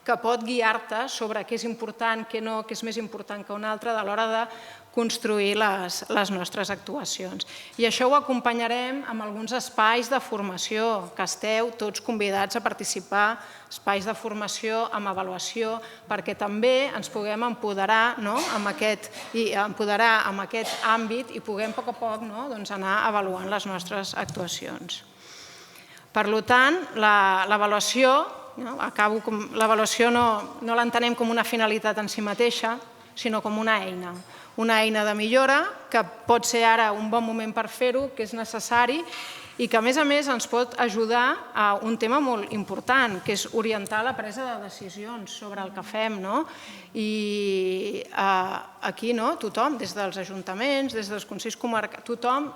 que pot guiar-te sobre què és important, què no, què és més important que un altre a l'hora de construir les nostres actuacions. I això ho acompanyarem amb alguns espais de formació, que esteu tots convidats a participar, espais de formació amb avaluació, perquè també ens puguem empoderar amb aquest àmbit i puguem a poc a poc anar avaluant les nostres actuacions. Per tant, l'avaluació no l'entenem com una finalitat en si mateixa, sinó com una eina de millora, que pot ser ara un bon moment per fer-ho, que és necessari i que, a més, ens pot ajudar a un tema molt important, que és orientar la presa de decisions sobre el que fem. I aquí tothom, des dels ajuntaments, des dels consells comarcals, tothom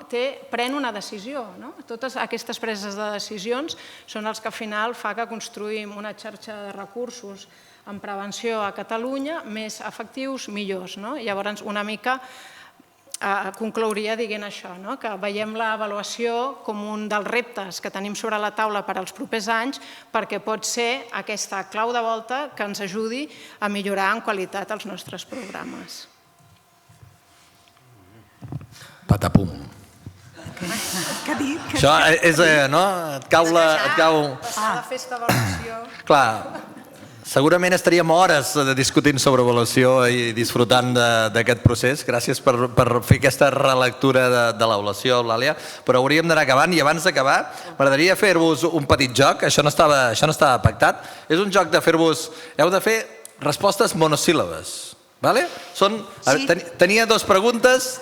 pren una decisió. Totes aquestes preses de decisions són els que al final fa que construïm una xarxa de recursos en prevenció a Catalunya més efectius, millors. Llavors, una mica conclouria dient això, que veiem l'avaluació com un dels reptes que tenim sobre la taula per als propers anys, perquè pot ser aquesta clau de volta que ens ajudi a millorar en qualitat els nostres programes. Patapum. Què ha dit? Això és, no? Et cau la... Passar la festa d'avaluació. Clar, segurament estaríem hores discutint sobre avaluació i disfrutant d'aquest procés. Gràcies per fer aquesta relectura de l'avaluació, Eulàlia. Però hauríem d'anar acabant i abans d'acabar m'agradaria fer-vos un petit joc. Això no estava pactat. És un joc de fer-vos... Heu de fer respostes monosíl·labes. Tenia dues preguntes,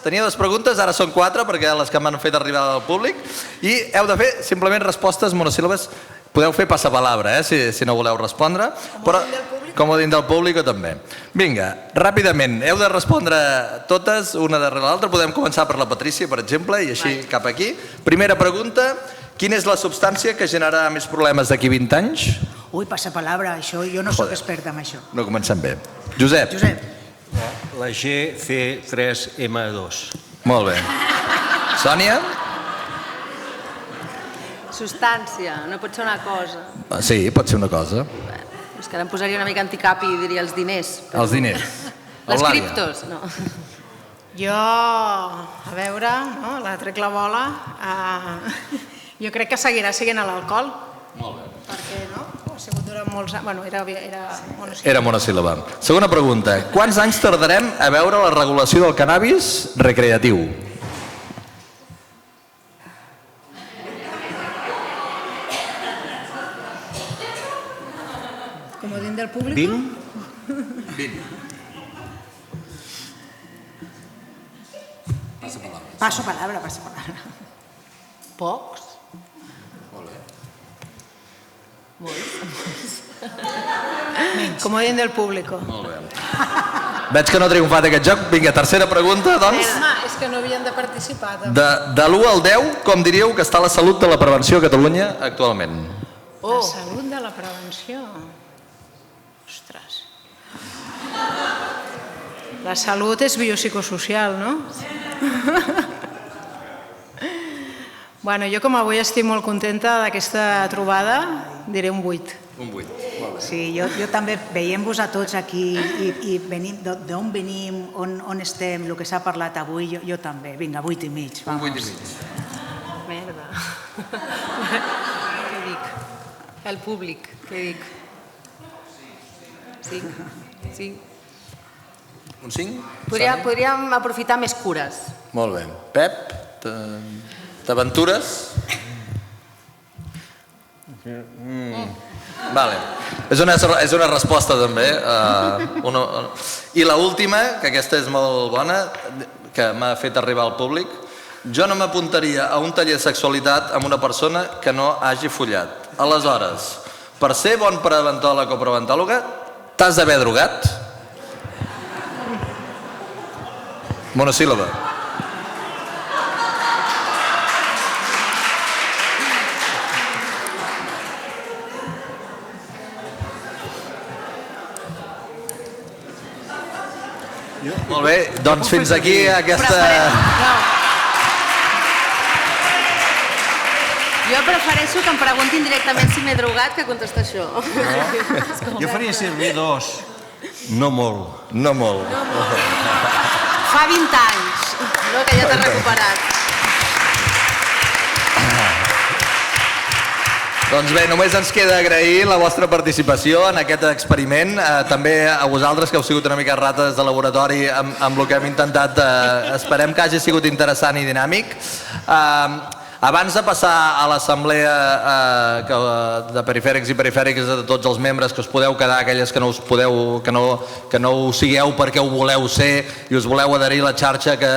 ara són 4 perquè les que m'han fet arribar del públic, i heu de fer simplement respostes monosíl·labes. Podeu fer passapalabra, si no voleu respondre, però com a dins del públic també. Vinga, ràpidament, heu de respondre totes, una darrere l'altra. Podem començar per la Patrícia, per exemple, i així cap aquí. Primera pregunta, quina és la substància que generarà més problemes d'aquí 20 anys? Ui, passapalabra, això, jo no soc experta en això. No comencem bé. Josep. La G-C3M2. Molt bé. Sònia? Substància, no pot ser una cosa. Sí, pot ser una cosa. És que ara em posaria una mica anticapi i diria els diners. Els diners. Les criptos, no. Jo, a veure, la trec la bola, jo crec que seguirà sent l'alcohol. Molt bé. Perquè ha sigut durant molts anys, bueno, era monosíl·laba. Era monosíl·laba. Segona pregunta, quants anys tardarem a veure la regulació del cannabis recreatiu? Comodín del público. 20. Paso palabra. Pocs. Comodín del público. Molt bé. Veig que no ha triomfat aquest joc. Vinga, tercera pregunta, doncs. És que no havien de participar. De l'1 al 10, com diríeu que està la salut de la prevenció a Catalunya actualment? La salut de la prevenció. Ostres. La salut és biopsicosocial, no? Bueno, jo com avui estic molt contenta d'aquesta trobada, diré un 8. Un 8. Sí, jo també, veient-vos a tots aquí i d'on venim, on estem, el que s'ha parlat avui, jo també. Vinga, 8 i mig. Un 8 i mig. Merda. Què dic? El públic, què dic? 5. Un 5? Podríem aprofitar més cures. Molt bé. Pep, t'aventures? Vale. És una resposta també. I l'última, que aquesta és molt bona, que m'ha fet arribar al públic. Jo no m'apuntaria a un taller de sexualitat amb una persona que no hagi follat. Aleshores, per ser bon preventòleg o preventòloga, t'has d'haver drogat? Monosíl·laba. Molt bé, doncs fins aquí aquesta... Jo prefereixo que em preguntin directament si m'he drogat que contestar això. Jo faria servir 2. No molt. No molt. Fa 20 anys, no? Que ja t'has recuperat. Doncs bé, només ens queda agrair la vostra participació en aquest experiment. També a vosaltres, que heu sigut una mica rates de laboratori amb el que hem intentat. Esperem que hagi sigut interessant i dinàmic. Abans de passar a l'assemblea de perifèrics i perifèriques de tots els membres, que us podeu quedar, aquelles que no ho sigueu perquè ho voleu ser i us voleu adherir a la xarxa, que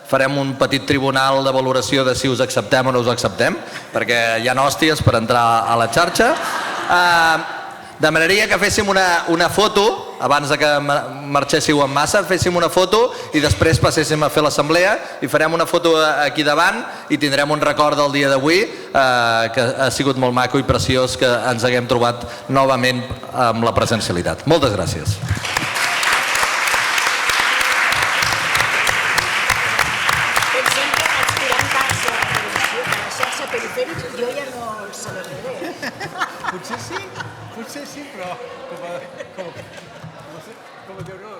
farem un petit tribunal de valoració de si us acceptem o no us acceptem, perquè hi ha hòsties per entrar a la xarxa. Demanaria que féssim una foto, abans de que marxéssiu en massa, féssim una foto i després passéssim a fer l'assemblea i farem una foto aquí davant i tindrem un record del dia d'avui, que ha sigut molt maco i preciós que ens haguem trobat novament amb la presencialitat. Moltes gràcies. Potser sí, però com a Déu no.